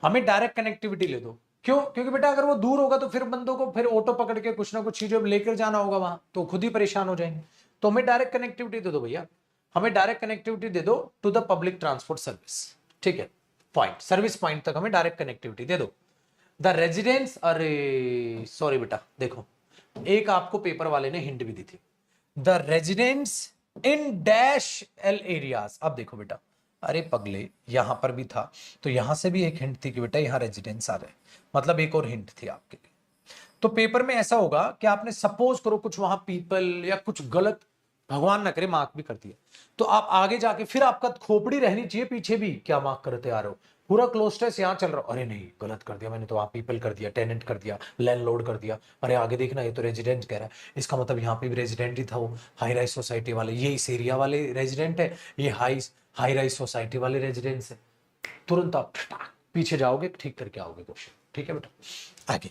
हमें, डायरेक्ट कनेक्टिविटी ले दो। क्यों? क्योंकि बेटा अगर वो दूर होगा तो फिर बंदों को फिर ऑटो पकड़ के कुछ ना कुछ चीजें लेकर जाना होगा वहां, तो खुद ही परेशान हो जाएंगे। तो हमें डायरेक्ट कनेक्टिविटी दे दो भैया, हमें डायरेक्ट कनेक्टिविटी दे दो to the public transport service. ठीक है, पॉइंट, सर्विस पॉइंट तक हमें डायरेक्ट कनेक्टिविटी दे दो। द रेजिडेंस, अरे सॉरी बेटा, देखो एक आपको पेपर वाले ने हिंट भी दी थी, the residents in dash L areas. अब देखो बेटा, अरे पगले यहां पर भी था, तो यहां से भी एक हिंट थी कि बेटा यहां रेजिडेंस आ रहे, मतलब एक और हिंट थी आपके लिए। तो पेपर में ऐसा होगा कि आपने सपोज करो कुछ वहां पीपल या कुछ गलत, भगवान ना करे मार्क भी कर दिया, तो आप आगे जाके फिर आपका खोपड़ी रहनी चाहिए पीछे भी, क्या मार्क करते आ रहे हो, पूरा क्लोज टेस्ट यहां चल रहा, अरे नहीं गलत कर दिया मैंने, तो वहां पीपल कर दिया, टेनेंट कर दिया, लैंडलॉर्ड कर दिया, अरे आगे देखना ये तो रेजिडेंट कह रहा है, इसका मतलब यहाँ पे भी रेजिडेंट ही था, वो हाई राइज सोसाइटी वाले, ये इस एरिया वाले रेजिडेंट है, ये हाई राइज सोसाइटी वाले रेजिडेंट्स है। तुरंत आप पीछे जाओगे, ठीक करके आओगे क्वेश्चन। ठीक है बेटा, आगे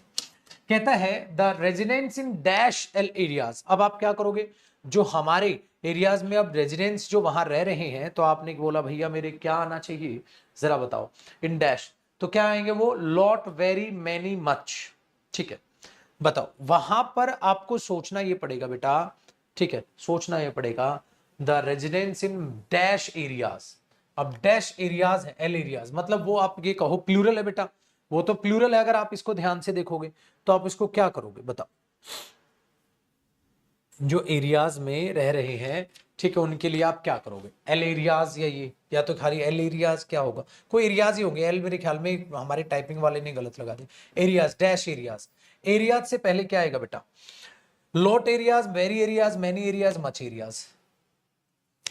कहता है the residents in dash L areas. अब आप क्या करोगे? जो हमारे एरियाज में अब रेजिडेंट्स जो वहां रह रहे हैं, तो आपने बोला भैया मेरे क्या आना चाहिए, जरा बताओ। इन डैश तो क्या आएंगे वो? Lot, very, many, much. ठीक है, बताओ वहां पर आपको सोचना ये पड़ेगा बेटा। ठीक है, सोचना ये पड़ेगा, the residents in dash areas. अब डैश एरियाज है, एल एरियाज, मतलब वो आप ये कहो प्लूरल है बेटा, वो तो प्लूरल है, अगर आप इसको ध्यान से देखोगे तो आप इसको क्या करोगे बताओ? जो एरियाज में रह रहे हैं, ठीक है, उनके लिए आप क्या करोगे? एल एरियाज या ये, या तो खाली एल एरियाज, क्या होगा? कोई एरियाज ही होंगे, एल मेरे ख्याल में हमारे टाइपिंग वाले ने गलत लगा दिया। एरियाज, डैश एरियाज, एरियाज से पहले क्या आएगा बेटा? Lot areas, very areas, many areas, much areas.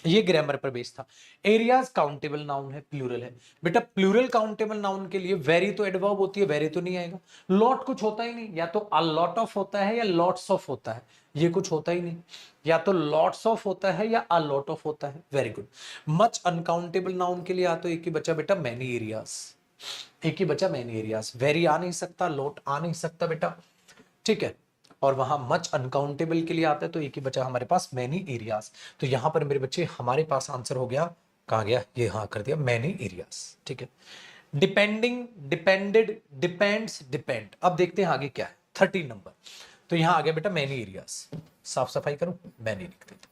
ये ग्रामर पर बेस्ड था। एरियाज काउंटेबल नाउन है, प्लूरल है बेटा, प्लूरल काउंटेबल नाउन के लिए वेरी तो एडवर्ब होती है, वेरी तो नहीं आएगा। लॉट कुछ होता ही नहीं, या तो अ लॉट ऑफ होता है या लॉट्स ऑफ होता है, ये कुछ होता ही नहीं, या तो लॉट्स ऑफ होता है या अ लॉट ऑफ होता है। Very good. Much uncountable noun के लिए आ तो एक ही बचा बेटा, मैनी एरियाज, एक ही बचा मैनी एरियाज। वेरी आ नहीं सकता, लॉट आ नहीं सकता बेटा, ठीक है, और वहां मच अनकाउंटेबल के लिए आता है, तो एक ही बचा हमारे पास मैनी एरियाज। तो यहां पर मेरे बच्चे हमारे पास आंसर हो गया, कहा गया ये, हाँ कर दिया, मैनी एरियाज। ठीक है, डिपेंडिंग, डिपेंडेड, डिपेंड्स, डिपेंड। अब देखते हैं आगे क्या है, 13 नंबर। तो यहां आ गया बेटा मैनी एरियाज, साफ सफाई करूं, मैनी लिख देता,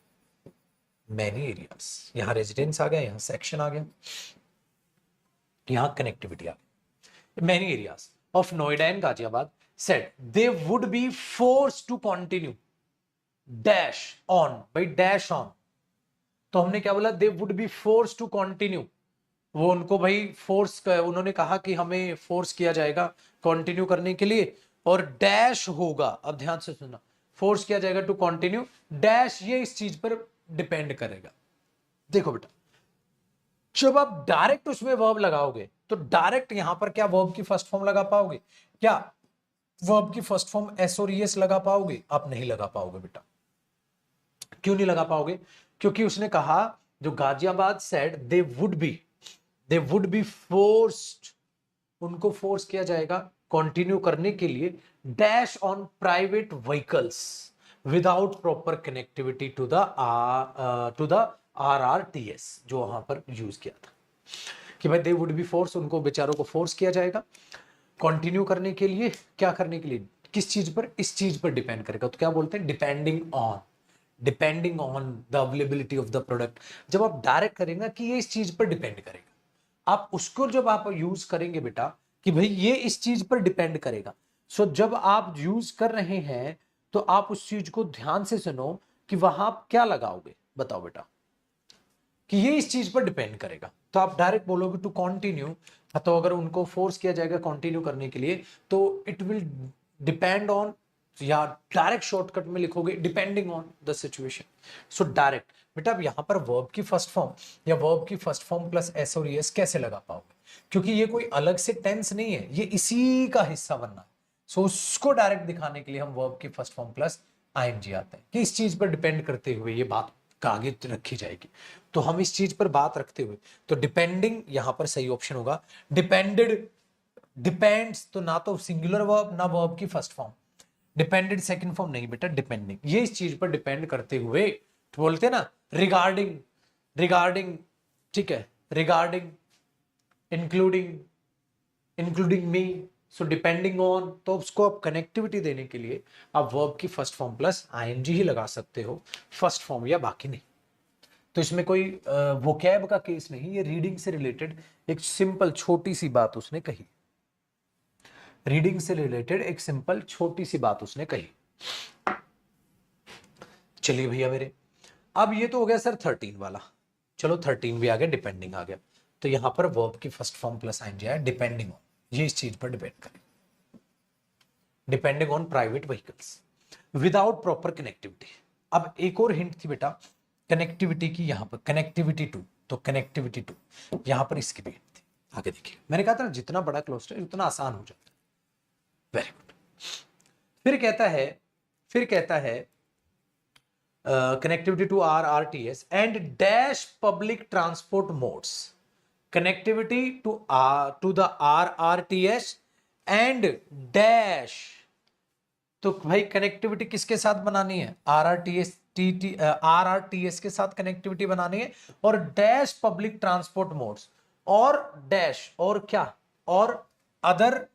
मैनी एरियाज। यहां रेजिडेंस आ गया, यहां सेक्शन आ गया, यहां कनेक्टिविटी आ गई। Many areas of Noida and Ghaziabad said they would be forced to continue dash on, भाई dash on, तो हमने क्या बोला? they would be forced to continue, वो उनको भाई उन्होंने कहा कि हमें फोर्स किया जाएगा कंटिन्यू करने के लिए, और डैश होगा, अब ध्यान से सुनना, फोर्स किया जाएगा टू कंटिन्यू, डैश ये इस चीज पर डिपेंड करेगा। देखो बेटा, जब आप डायरेक्ट उसमें वर्ब लगाओगे तो डायरेक्ट यहां पर क्या वर्ब की फर्स्ट फॉर्म लगा पाओगे? क्या वर्ब की फर्स्ट फॉर्म एस और ईएस लगा पाओगे? आप नहीं लगा पाओगे बेटा। क्यों नहीं लगा पाओगे? क्योंकि उसने कहा, जो Ghaziabad said they would be forced, उनको फोर्स किया जाएगा कंटिन्यू करने के लिए, dash on private vehicles without proper connectivity to the RRTS, जो वहां पर यूज किया था कि भाई दे वुड बी फोर्स, उनको बेचारों को फोर्स किया जाएगा कंटिन्यू करने के लिए, क्या करने के लिए, किस चीज पर? इस चीज पर डिपेंड करेगा। तो क्या बोलते हैं? Depending on the availability of the product. जब आप डायरेक्ट करेंगे कि ये इस चीज पर डिपेंड करेगा, आप उसको जब आप यूज करेंगे बेटा कि भाई ये इस चीज पर डिपेंड करेगा, सो जब आप यूज कर रहे हैं तो आप उस चीज को ध्यान से सुनो कि वहां आप क्या लगाओगे, बताओ बेटा, कि ये इस चीज पर डिपेंड करेगा। तो आप डायरेक्ट बोलोगे टू कंटिन्यू, तो अगर उनको फोर्स किया जाएगा कंटिन्यू करने के लिए तो इट विल डिपेंड ऑन, या डायरेक्ट शॉर्टकट में लिखोगे depending on the situation. So direct बेटा, अब यहां पर वर्ब की फर्स्ट फॉर्म या वर्ब की फर्स्ट फॉर्म प्लस एस और एस कैसे लगा पाओगे? क्योंकि ये कोई अलग से टेंस नहीं है, ये इसी का हिस्सा बनना है। सो उसको डायरेक्ट दिखाने के लिए हम वर्ब की फर्स्ट फॉर्म प्लस आईएनजी आते हैं कि इस चीज पर डिपेंड करते हुए ये बात आगे रखी जाएगी। तो हम इस चीज पर बात रखते हुए, तो डिपेंडिंग यहां पर सही ऑप्शन होगा। डिपेंडेड, डिपेंड्स तो ना तो सिंगुलर वर्ब ना वर्ब की first form, depended second form नहीं बेटा, डिपेंडिंग, ये इस चीज पर डिपेंड करते हुए, तो बोलते हैं ना रिगार्डिंग, रिगार्डिंग, ठीक है, regarding, including, including me, so depending on, तो उसको आप कनेक्टिविटी देने के लिए आप वर्ब की फर्स्ट फॉर्म प्लस आईएनजी ही लगा सकते हो, फर्स्ट फॉर्म या बाकी नहीं। तो इसमें कोई वोकैब का केस नहीं, ये रीडिंग से रिलेटेड एक सिंपल छोटी सी बात उसने कही, रीडिंग से रिलेटेड एक सिंपल छोटी सी बात उसने कही। चलिए भैया मेरे, अब ये तो हो गया सर 13 वाला, चलो 13 भी आ गया, डिपेंडिंग आ गया। तो यहां पर वर्ब की फर्स्ट फॉर्म प्लस आईएनजी आया, डिपेंडिंग ऑन, ये इस चीज पर डिपेंड करें, depending on private vehicles without proper connectivity. अब एक और हिंट थी बेटा कनेक्टिविटी की, यहां पर कनेक्टिविटी टू, तो कनेक्टिविटी टू यहां पर इसकी भी हिंट थी। आगे देखिए, मैंने कहा था ना जितना बड़ा क्लोस्टर उतना आसान हो जाता है। Very good. फिर कहता है connectivity to RRTS and dash public transport modes, connectivity to the RRTS and dash, तो भाई कनेक्टिविटी किसके साथ बनानी है? आरआरटीएस के साथ कनेक्टिविटी बनानी है, और डैश पब्लिक ट्रांसपोर्ट मोड्स, और डैश, और क्या, और अदर,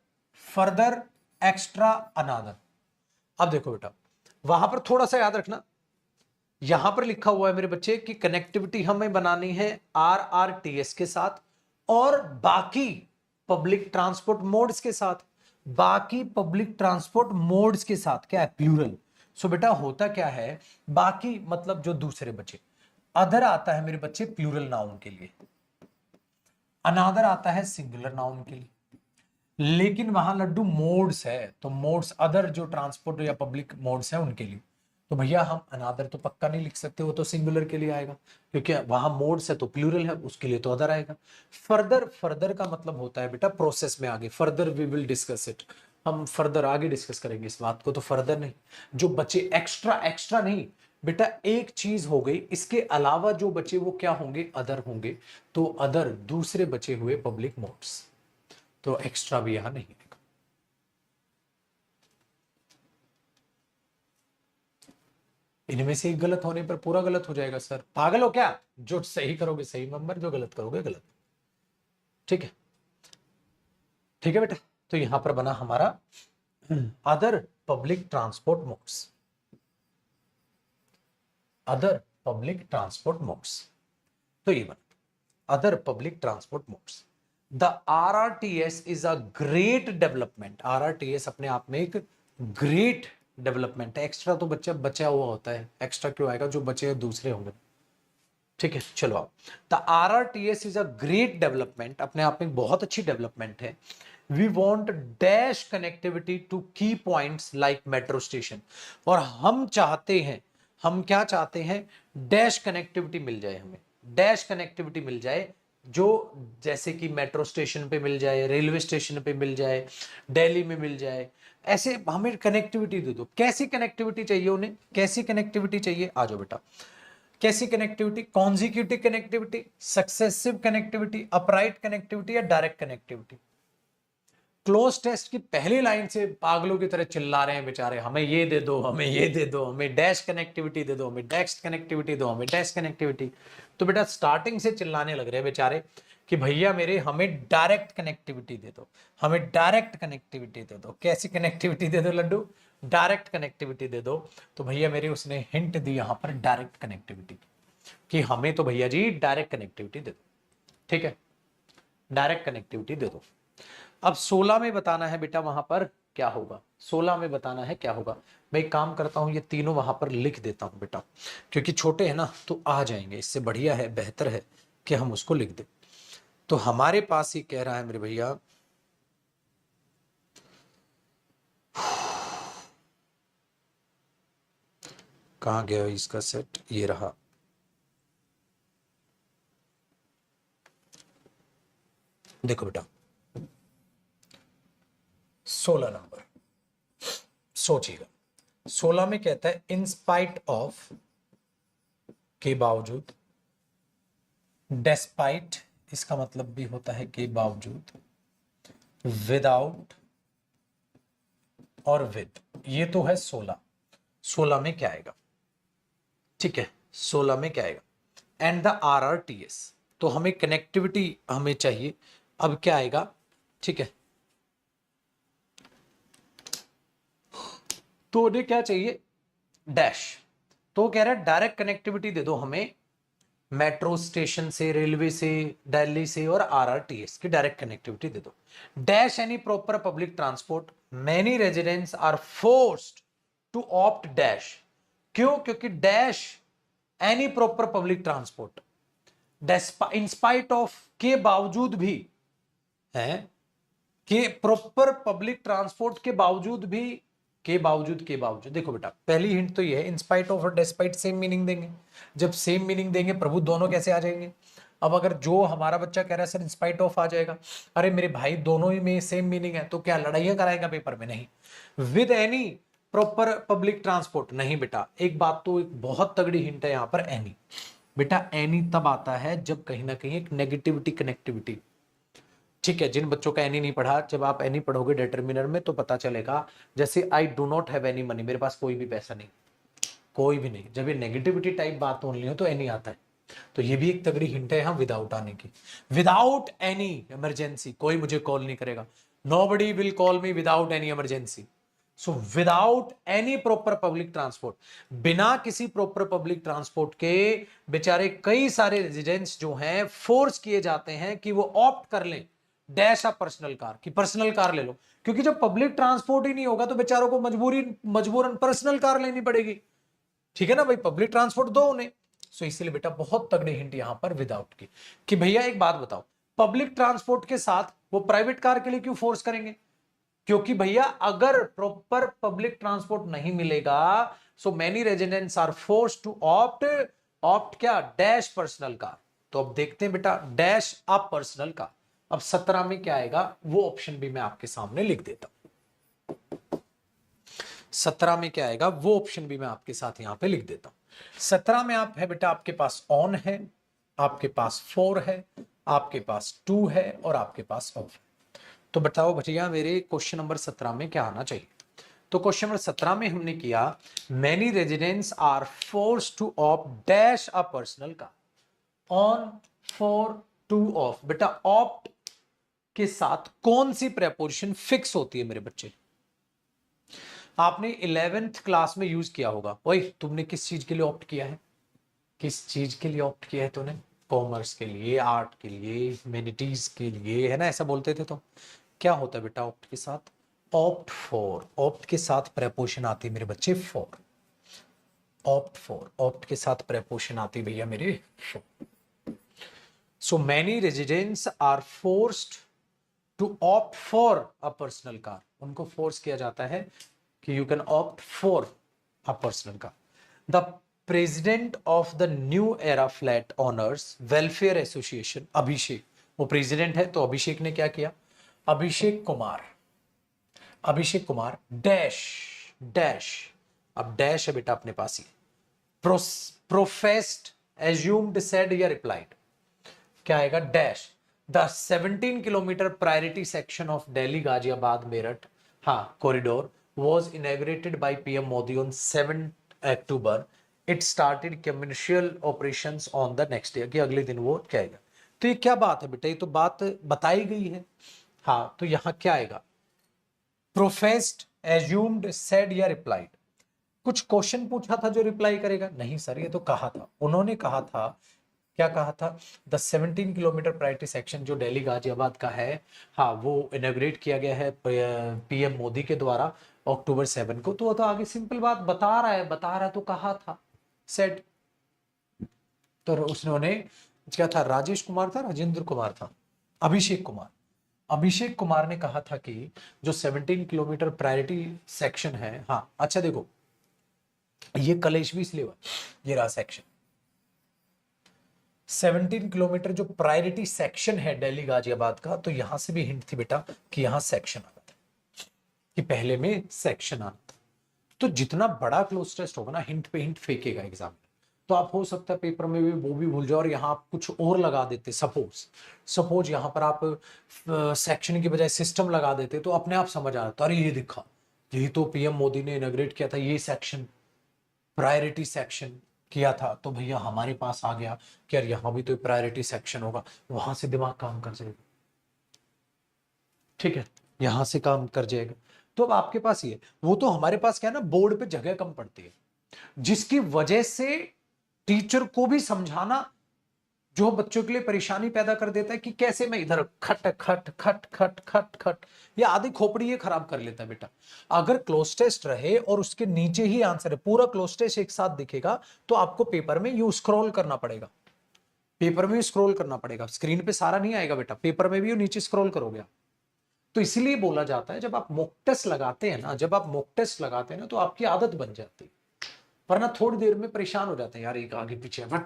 फर्दर, एक्स्ट्रा, अनादर। अब देखो बेटा, वहां पर थोड़ा सा याद रखना, यहां पर लिखा हुआ है मेरे बच्चे कि कनेक्टिविटी हमें बनानी है आरआरटीएस के साथ और बाकी पब्लिक ट्रांसपोर्ट मोड्स के साथ, बाकी पब्लिक ट्रांसपोर्ट मोड्स के साथ, क्या है? प्लूरल। सो बेटा होता क्या है, बाकी मतलब जो दूसरे बचे, अदर आता है मेरे बच्चे प्लूरल नाउन के लिए, अनादर आता है सिंगुलर नाउन के लिए, लेकिन वहां लड्डू मोड्स है, तो मोड्स अदर जो ट्रांसपोर्ट या पब्लिक मोड्स है उनके लिए, तो भैया हम अनादर तो पक्का नहीं लिख सकते, वो तो सिंगुलर के लिए आएगा, क्योंकि वहां मोड्स है तो प्लूरल है, उसके लिए तो अदर आएगा। फर्दर, फर्दर का मतलब होता है बेटा प्रोसेस में आगे, further we will discuss it, हम फर्दर आगे डिस्कस करेंगे इस बात को। तो फर्दर नहीं, जो बचे एक्स्ट्रा, एक्स्ट्रा नहीं बेटा, एक चीज हो गई, इसके अलावा जो बचे वो क्या होंगे? अदर होंगे। तो अदर दूसरे बचे हुए पब्लिक मोड्स, तो एक्स्ट्रा भी यहां नहीं आएगा। इनमें से एक गलत होने पर पूरा गलत हो जाएगा सर, पागल हो क्या? जो सही करोगे सही नंबर, जो गलत करोगे गलत। ठीक है, ठीक है बेटा। तो यहां पर बना हमारा other public transport modes, other public transport modes, तो ये बना other public transport modes. The RRTS is a great development, RRTS अपने आप में एक ग्रेट डेवलपमेंट है। एक्स्ट्रा तो बच्चा बचा हुआ होता है, एक्स्ट्रा क्यों आएगा? जो बचे दूसरे होंगे, ठीक है, चलो आओ। The RRTS is a great development, अपने आप में बहुत अच्छी डेवलपमेंट है। We want dash connectivity to key points like metro station, और हम चाहते हैं, हम क्या चाहते हैं, डैश कनेक्टिविटी मिल जाए, हमें डैश कनेक्टिविटी मिल जाए, जो जैसे कि मेट्रो स्टेशन पे मिल जाए, रेलवे स्टेशन पे मिल जाए, दिल्ली में मिल जाए, ऐसे हमें कनेक्टिविटी दे दो। कैसी कनेक्टिविटी चाहिए उन्हें, कैसी कनेक्टिविटी चाहिए, आ जाओ बेटा। कैसी connectivity, consecutive connectivity, successive connectivity, upright connectivity या डायरेक्ट कनेक्टिविटी। क्लोज टेस्ट की पहली लाइन से पागलों की तरह चिल्ला रहे हैं बेचारे, हमें ये दे दो, हमें ये दे दो, हमें डैश कनेक्टिविटी दे दो, हमें डैश कनेक्टिविटी दो, हमें डैश कनेक्टिविटी। तो बेटा स्टार्टिंग से चिल्लाने लग रहे हैं बेचारे कि भैया मेरे हमें डायरेक्ट कनेक्टिविटी दे दो, हमें डायरेक्ट कनेक्टिविटी दे दो। कैसी कनेक्टिविटी दे दो लड्डू, डायरेक्ट कनेक्टिविटी दे दो। तो भैया मेरे उसने हिंट दी यहां पर डायरेक्ट कनेक्टिविटी, कि हमें तो भैया जी डायरेक्ट कनेक्टिविटी दे दो। ठीक है, डायरेक्ट कनेक्टिविटी दे दो। अब 16 में बताना है बेटा वहां पर क्या होगा, 16 में बताना है क्या होगा। मैं एक काम करता हूं, ये तीनों वहां पर लिख देता हूं बेटा, क्योंकि छोटे हैं ना तो आ जाएंगे, इससे बढ़िया है, बेहतर है कि हम उसको लिख दें। तो हमारे पास ये कह रहा है मेरे भैया, कहां गया इसका सेट, ये रहा। देखो बेटा 16 नंबर, सोचिएगा 16 में कहता है इन स्पाइट ऑफ, के बावजूद, डेस्पाइट इसका मतलब भी होता है के बावजूद, विदाउट और विद, ये तो है 16। 16 में क्या आएगा, ठीक है 16 में क्या आएगा, एंड द RRTS, तो हमें कनेक्टिविटी हमें चाहिए। अब क्या आएगा, ठीक है, तो उन्हें क्या चाहिए, डैश। तो कह रहा है डायरेक्ट कनेक्टिविटी दे दो हमें, मेट्रो स्टेशन से, रेलवे से, दिल्ली से, और RRTS की डायरेक्ट कनेक्टिविटी दे दो। Dash any proper public transport, many residents are forced to opt dash. क्यों, क्योंकि dash any proper public transport, in spite of, के बावजूद भी है, कि प्रॉपर पब्लिक ट्रांसपोर्ट के बावजूद भी, के बावजूद, के बावजूद। देखो बेटा पहली हिंट तो ये है, इंस्पाइट ऑफ और डेस्पाइट सेम मीनिंग देंगे। जब सेम मीनिंग देंगे प्रभु दोनों कैसे आ जाएंगे। अब अगर जो हमारा बच्चा कह रहा है सर इंस्पाइट ऑफ आ जाएगा, अरे मेरे भाई दोनों ही में सेम मीनिंग है, तो क्या लड़ाइयां कराएगा पेपर में, नहीं। With any proper public transport, नहीं बेटा। एक बात तो, एक बहुत तगड़ी हिंट है यहां पर, एनी। बेटा एनी तब आता है जब कहीं ना कहीं एक नेगेटिविटी कनेक्टिविटी, ठीक है। जिन बच्चों का एनी नहीं पढ़ा, जब आप एनी पढ़ोगे डिटर्मिनर में तो पता चलेगा, जैसे I do not have any money, मेरे पास कोई भी पैसा नहीं, कोई भी नहीं। जब ये नेगेटिविटी टाइप बात होनी हो तो एनी आता है। तो ये भी एक तगड़ी हिंट है यहाँ विदाउट आने की। विदाउट एनी इमरजेंसी, कोई मुझे कॉल नहीं करेगा, nobody will call me without any emergency. So without any proper public transport, बिना किसी प्रॉपर पब्लिक ट्रांसपोर्ट के बेचारे कई सारे रेजिडेंट्स जो हैं फोर्स किए जाते हैं कि वो ऑप्ट कर लें डैश ऑफ पर्सनल कार, की पर्सनल कार ले लो। क्योंकि जब पब्लिक ट्रांसपोर्ट ही नहीं होगा तो बेचारों को मजबूरन पर्सनल कार लेनी पड़ेगी, ठीक है ना भाई, पब्लिक ट्रांसपोर्ट दो उन्हें। सो इसलिए बेटा बहुत तगड़ी हिंट यहां पर विदाउट की, कि भैया एक बात बताओ, पब्लिक ट्रांसपोर्ट के साथ वो प्राइवेट कार के लिए क्यों फोर्स करेंगे, क्योंकि भैया अगर प्रॉपर पब्लिक ट्रांसपोर्ट नहीं मिलेगा, so many residents are force to opt, opt क्या, डैश पर्सनल कार। तो अब देखते हैं बेटा डैश अ पर्सनल कार। अब 17 में क्या आएगा वो ऑप्शन भी मैं आपके सामने लिख देता हूं। 17 में क्या आएगा वो ऑप्शन भी मैं आपके साथ यहां पे लिख देता हूं। 17 में आप है बेटा, आपके पास ऑन है, आपके पास 4 है, आपके पास 2 है, और आपके पास ऑफ है। तो बताओ भैया मेरे क्वेश्चन नंबर 17 में क्या आना चाहिए। तो क्वेश्चन नंबर 17 में हमने किया many residents are force to opt dash a personal car, on, for, to, of. बेटा ऑप्ट के साथ कौन सी प्रेपोजिशन फिक्स होती है मेरे बच्चे, आपने 11th क्लास में यूज किया होगा। ओए तुमने किस चीज के लिए ऑप्ट किया है, किस चीज के लिए ऑप्ट किया है तूने, कॉमर्स के लिए, आर्ट के लिए, ह्यूमैनिटीज के लिए, है ना, ऐसा बोलते थे। तो क्या होता है बेटा ऑप्ट के साथ, ऑप्ट फॉर। ऑप्ट के साथ प्रेपोजिशन आती है मेरे बच्चे फॉर। ऑप्ट फॉर, ऑप्ट के साथ प्रेपोजिशन आती भैया मेरे for. So many residents are forced to opt for a personal car. उनको फोर्स किया जाता है कि you can opt for a personal car. The president of the New Era Flat Owners Welfare Association, अभिषेक, वो president है, तो अभिषेक ने क्या किया, अभिषेक कुमार डैश डैश, अब डैश है बेटा अपने पास ही, प्रोफेस्ड, एज्यूम्ड, सेड या रिप्लाइड, क्या आएगा, dash the 17 kilometre priority section of Delhi Ghaziabad Meerut हाँ corridor was inaugurated by PM Modi on 7 October. It started commercial operations on the next day, कि अगले दिन वो क्या आएगा. तो ये क्या बात है बेटा, ये तो बात बताई गई है. हाँ, तो यहां क्या आएगा, प्रोफेस्ड, एज्यूम्ड, सेड या रिप्लाइड. कुछ क्वेश्चन पूछा था जो रिप्लाई करेगा, नहीं सर ये तो कहा था, उन्होंने कहा था, क्या कहा था, द 17 किलोमीटर प्रायोरिटी सेक्शन जो दिल्ली गाजियाबाद का है, हाँ वो इनॉग्रेट किया गया है पीएम मोदी के द्वारा अक्टूबर 7 को. तो वो तो आगे सिंपल बात बता रहा है तो कहा था, सेड. तो उसने क्या था, राजेश कुमार था, राजेंद्र कुमार था, अभिषेक कुमार ने कहा था कि जो 17 किलोमीटर प्रायोरिटी सेक्शन है, हाँ अच्छा देखो ये कलेश भी इसलिए हुआ, ये रहा सेक्शन 17 किलोमीटर जो प्रायोरिटी सेक्शन है दिल्ली गाजियाबाद का, तो यहां से भी हिंट थी बेटा कि यहां सेक्शन आना था, कि पहले में सेक्शन आना था. तो जितना बड़ा क्लोज टेस्ट होगा ना, हिंट पे हिंट फेंकेगा एग्जाम. तो आप हो सकता है पेपर में भी वो भी भूल जाओ और यहाँ आप कुछ और लगा देते, सपोज यहाँ पर आप सेक्शन की बजाय सिस्टम लगा देते, तो अपने आप समझ आ जाता, अरे ये दिखा, यही तो पीएम मोदी ने इनॉग्रेट किया था, ये सेक्शन प्रायोरिटी सेक्शन किया था, तो भैया हमारे पास आ गया कि यार यहाँ भी तो प्रायोरिटी सेक्शन होगा, वहां से दिमाग काम कर जाएगा, ठीक है, यहां से काम कर जाएगा. तो अब आपके पास ये, वो तो हमारे पास क्या है ना, बोर्ड पे जगह कम पड़ती है, जिसकी वजह से टीचर को भी समझाना जो बच्चों के लिए परेशानी पैदा कर देता है कि कैसे मैं इधर खट खट खट खट खट खट, ये आधी खोपड़ी ये खराब कर लेता है बेटा. अगर क्लोज टेस्ट रहे और उसके नीचे ही आंसर है, पूरा क्लोज टेस्ट एक साथ दिखेगा, तो आपको पेपर में यू स्क्रॉल करना पड़ेगा, स्क्रीन पे सारा नहीं आएगा बेटा, पेपर में भी नीचे स्क्रॉल करोगे. तो इसलिए बोला जाता है जब आप मॉक टेस्ट लगाते हैं ना, तो आपकी आदत बन जाती है, वरना थोड़ी देर में परेशान हो जाते हैं, यार एक आगे पीछे बट.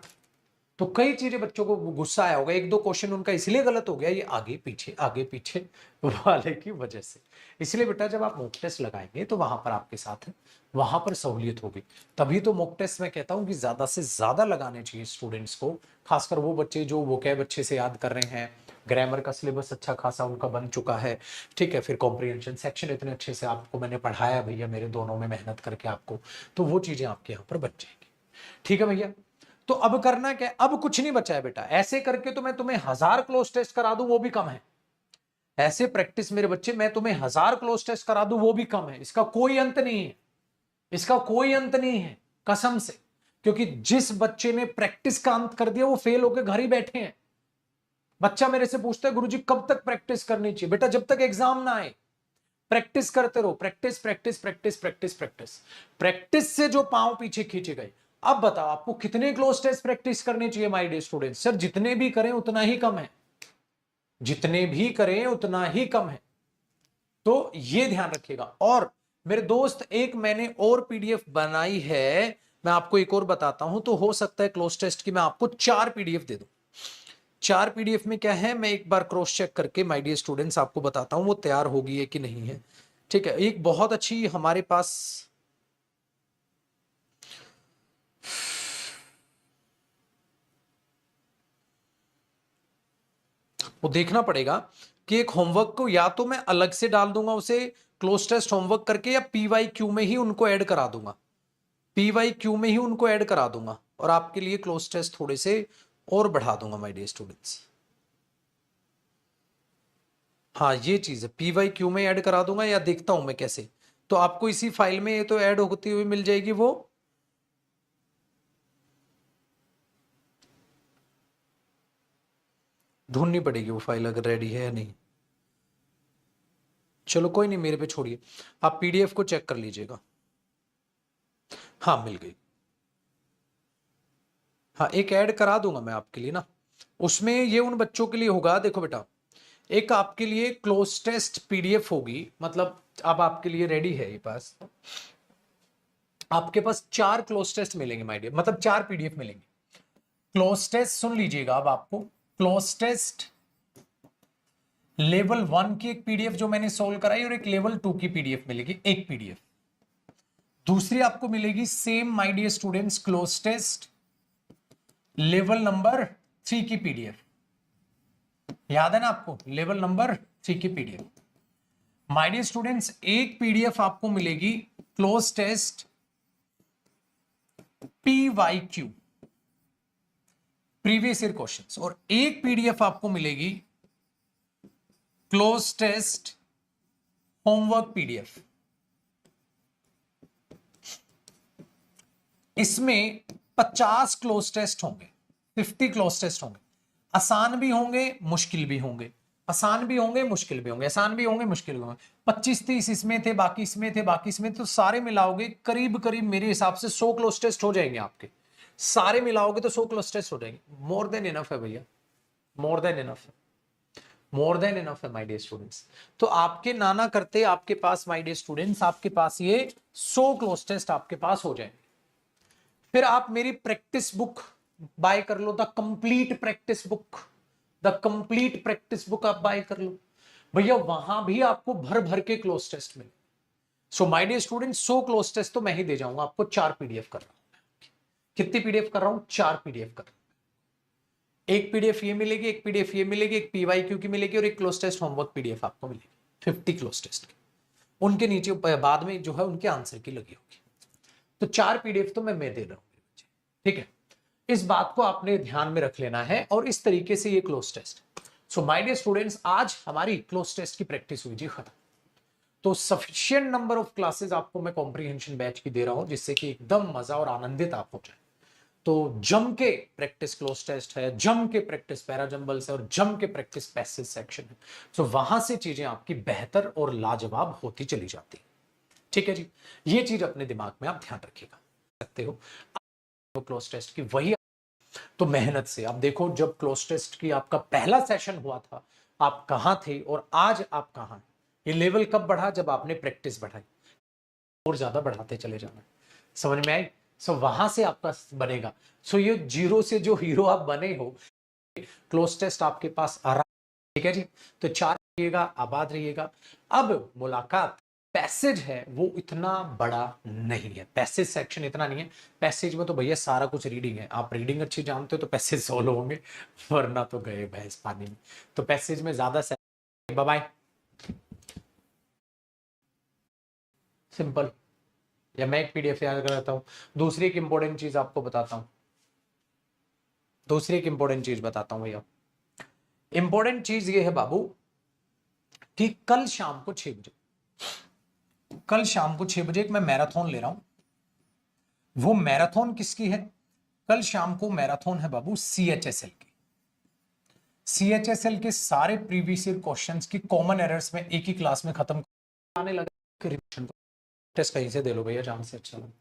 तो कई चीजें बच्चों को गुस्सा आया होगा, एक दो क्वेश्चन उनका इसलिए गलत हो गया, ये आगे पीछे वाले की वजह से. इसलिए बेटा जब आप मॉक टेस्ट लगाएंगे तो वहां पर आपके साथ वहां पर सहूलियत होगी. तभी तो मॉक टेस्ट मैं कहता हूं कि ज्यादा से ज्यादा लगाने चाहिए स्टूडेंट्स को, खासकर वो बच्चे जो वोकैब अच्छे से याद कर रहे हैं, ग्रामर का सिलेबस अच्छा खासा उनका बन चुका है, ठीक है, फिर कॉम्प्रिहेंशन सेक्शन इतने अच्छे से आपको मैंने पढ़ाया भैया मेरे दोनों में मेहनत करके आपको, तो वो चीजें आपके यहाँ पर बन जाएंगी. ठीक है भैया. तो अब करना क्या, अब कुछ नहीं बचा है बेटा, ऐसे करके तो मैं तुम्हें 1000 क्लोज टेस्ट करा दूं वो भी कम है, ऐसे प्रैक्टिस मेरे बच्चे मैं तुम्हें 1000 क्लोज टेस्ट करा दूं वो भी कम है, इसका कोई अंत नहीं है, कसम से. क्योंकि जिस बच्चे ने प्रैक्टिस का अंत कर दिया वो फेल होकर घर ही बैठे हैं. बच्चा मेरे से पूछता है गुरुजी कब तक प्रैक्टिस करनी चाहिए, बेटा जब तक एग्जाम ना आए प्रैक्टिस करते रहो, प्रैक्टिस से जो पांव पीछे खींचे गए. अब बताओ आपको कितने क्लोज टेस्ट प्रैक्टिस करने चाहिए माय डियर स्टूडेंट्स. सर जितने भी करें उतना ही कम है, तो ये ध्यान रखिएगा. और मेरे दोस्त एक मैंने और पीडीएफ बनाई है, मैं आपको एक और बताता हूं, तो हो सकता है क्लोज टेस्ट की मैं आपको 4 पीडीएफ दे दूं. 4 पीडीएफ में क्या है, मैं एक बार क्रॉस चेक करके माय डियर स्टूडेंट्स आपको बताता हूं वो तैयार होगी है कि नहीं है. ठीक है, एक बहुत अच्छी हमारे पास वो देखना पड़ेगा कि एक होमवर्क को या तो मैं अलग से डाल दूंगा उसे क्लोज टेस्ट होमवर्क करके, या पीवाईक्यू में ही उनको ऐड करा दूंगा, और आपके लिए क्लोज टेस्ट थोड़े से और बढ़ा दूंगा माय डियर स्टूडेंट्स. हाँ ये चीज है, पीवाईक्यू में ऐड करा दूंगा या देखता हूं मैं कैसे, तो आपको इसी फाइल में ये तो ऐड होती हुई मिल जाएगी, वो ढूंढनी पड़ेगी वो फाइल अगर रेडी है या नहीं. चलो कोई नहीं, मेरे पे छोड़िए, आप पीडीएफ को चेक कर लीजिएगा. हाँ मिल गई. हाँ एक ऐड करा दूंगा मैं आपके लिए ना, उसमें ये उन बच्चों के लिए होगा। देखो बेटा, एक आपके लिए क्लोज टेस्ट पीडीएफ होगी, मतलब अब आपके लिए रेडी है ये पास, आपके पास 4 क्लोज टेस्ट मिलेंगे माय डियर, मतलब 4 पीडीएफ मिलेंगे। क्लोज टेस्ट सुन लीजिएगा, अब आपको क्लोज टेस्ट लेवल 1 की एक पीडीएफ जो मैंने सोल्व कराई, और एक लेवल 2 की पीडीएफ मिलेगी, एक पीडीएफ। दूसरी आपको मिलेगी same my dear students close test level number 3 की पीडीएफ, याद है ना आपको, लेवल नंबर 3 की पीडीएफ। माय डियर स्टूडेंट्स एक पीडीएफ आपको मिलेगी close test PYQ previous year questions, और एक पीडीएफ आपको मिलेगी क्लोज टेस्ट होमवर्क पीडीएफ। इसमें 50 क्लोज टेस्ट होंगे, 50 क्लोज टेस्ट होंगे, आसान भी होंगे मुश्किल भी होंगे, आसान भी होंगे मुश्किल भी होंगे, आसान भी होंगे मुश्किल भी होंगे। 25-30 इसमें थे, बाकी इसमें थे, बाकी इसमें, तो सारे मिलाओगे करीब करीब मेरे हिसाब से 100 क्लोज टेस्ट हो जाएंगे आपके, सारे मिलाओगे तो 100 क्लोज टेस्ट हो जाएंगे। मोर देन इनफ है भैया, मोर देन इनफ है, मोर देन इनफ है माय डियर स्टूडेंट्स। तो आपके नाना करते आपके पास माय डियर स्टूडेंट्स, आपके पास ये 100 क्लोज टेस्ट आपके पास हो जाएंगे। फिर आप मेरी प्रैक्टिस बुक बाय कर लो, the complete practice book, the complete practice book आप बाय कर लो भैया, वहां भी आपको भर भर के क्लोज टेस्ट मिले। So my dear students 100 close test तो मैं ही दे जाऊंगा आपको, 4 पीडीएफ कर रहा हूं। कितनी पीडीएफ कर रहा हूं? 4 पीडीएफ कर रहा हूं। एक पीडीएफ ये मिलेगी, एक पीडीएफ ये मिलेगी, एक PYQ की मिलेगी, और एक क्लोज टेस्ट होमवर्क पीडीएफ आपको मिलेगी, 50 क्लोज टेस्ट की। उनके नीचे बाद में जो है उनके आंसर की लगी होगी। तो 4 पीडीएफ तो मैं दे रहा हूं, ठीक है। इस बात को आपने ध्यान में रख लेना है, और इस तरीके से ये close test. So my dear students आज हमारी क्लोज टेस्ट की प्रैक्टिस हुई जी खत्म। तो सफिशिएंट नंबर ऑफ क्लासेस आपको मैं कॉम्प्रिहेंशन बैच की दे रहा हूं, जिससे कि एकदम मजा और आनंदित आप हो जाए। तो जम के प्रैक्टिस क्लोज टेस्ट है, जम के प्रैक्टिस पैराजंबल्स है, और जम के प्रैक्टिस पैसेज सेक्शन है। सो वहां से चीजें आपकी बेहतर और लाजवाब होती चली जाती, ठीक है जी। ये चीज अपने दिमाग में आप ध्यान रखिएगा, सकते हो क्लोज टेस्ट की वही। तो मेहनत से आप देखो, जब क्लोज टेस्ट की आपका पहला सेशन हुआ था आप कहां थे, और आज आप कहां। ये लेवल कब बढ़ा? जब आपने प्रैक्टिस बढ़ाई, और ज्यादा बढ़ाते चले जाना। समझ में आई? सो वहां से आपका बनेगा। सो ये जीरो से जो हीरो आप बने हो, क्लोज टेस्ट आपके पास आ रहा है, ठीक है जी। तो 4 रहिएगा, आबाद रहिएगा। अब मुलाकात पैसेज है वो इतना बड़ा नहीं है, पैसेज सेक्शन इतना नहीं है। पैसेज में तो भैया सारा कुछ रीडिंग है, आप रीडिंग अच्छी जानते हो तो पैसेज सोल्व होंगे, वरना तो गए भैंस पानी में। तो पैसेज में ज्यादा बाय बाय, सिंपल। या मैं एक पीडीएफ याद कराता हूं। दूसरी एक इंपॉर्टेंट चीज आपको बताता हूं, दूसरी एक इंपॉर्टेंट चीज बताता हूं भैया। इंपॉर्टेंट चीज ये है बाबू कि कल शाम को 6 बजे, कल शाम को 6 बजे एक मैं मैराथन ले रहा हूं। वो मैराथन किसकी है? कल शाम को मैराथन है बाबू CHSL की। CHSL के सारे प्रीवियस ईयर क्वेश्चंस की कॉमन एरर्स में एक ही क्लास में खत्म आने लगा। रिविजन टेस्ट कहीं से दे लो भैया, जहां से अच्छा लगे।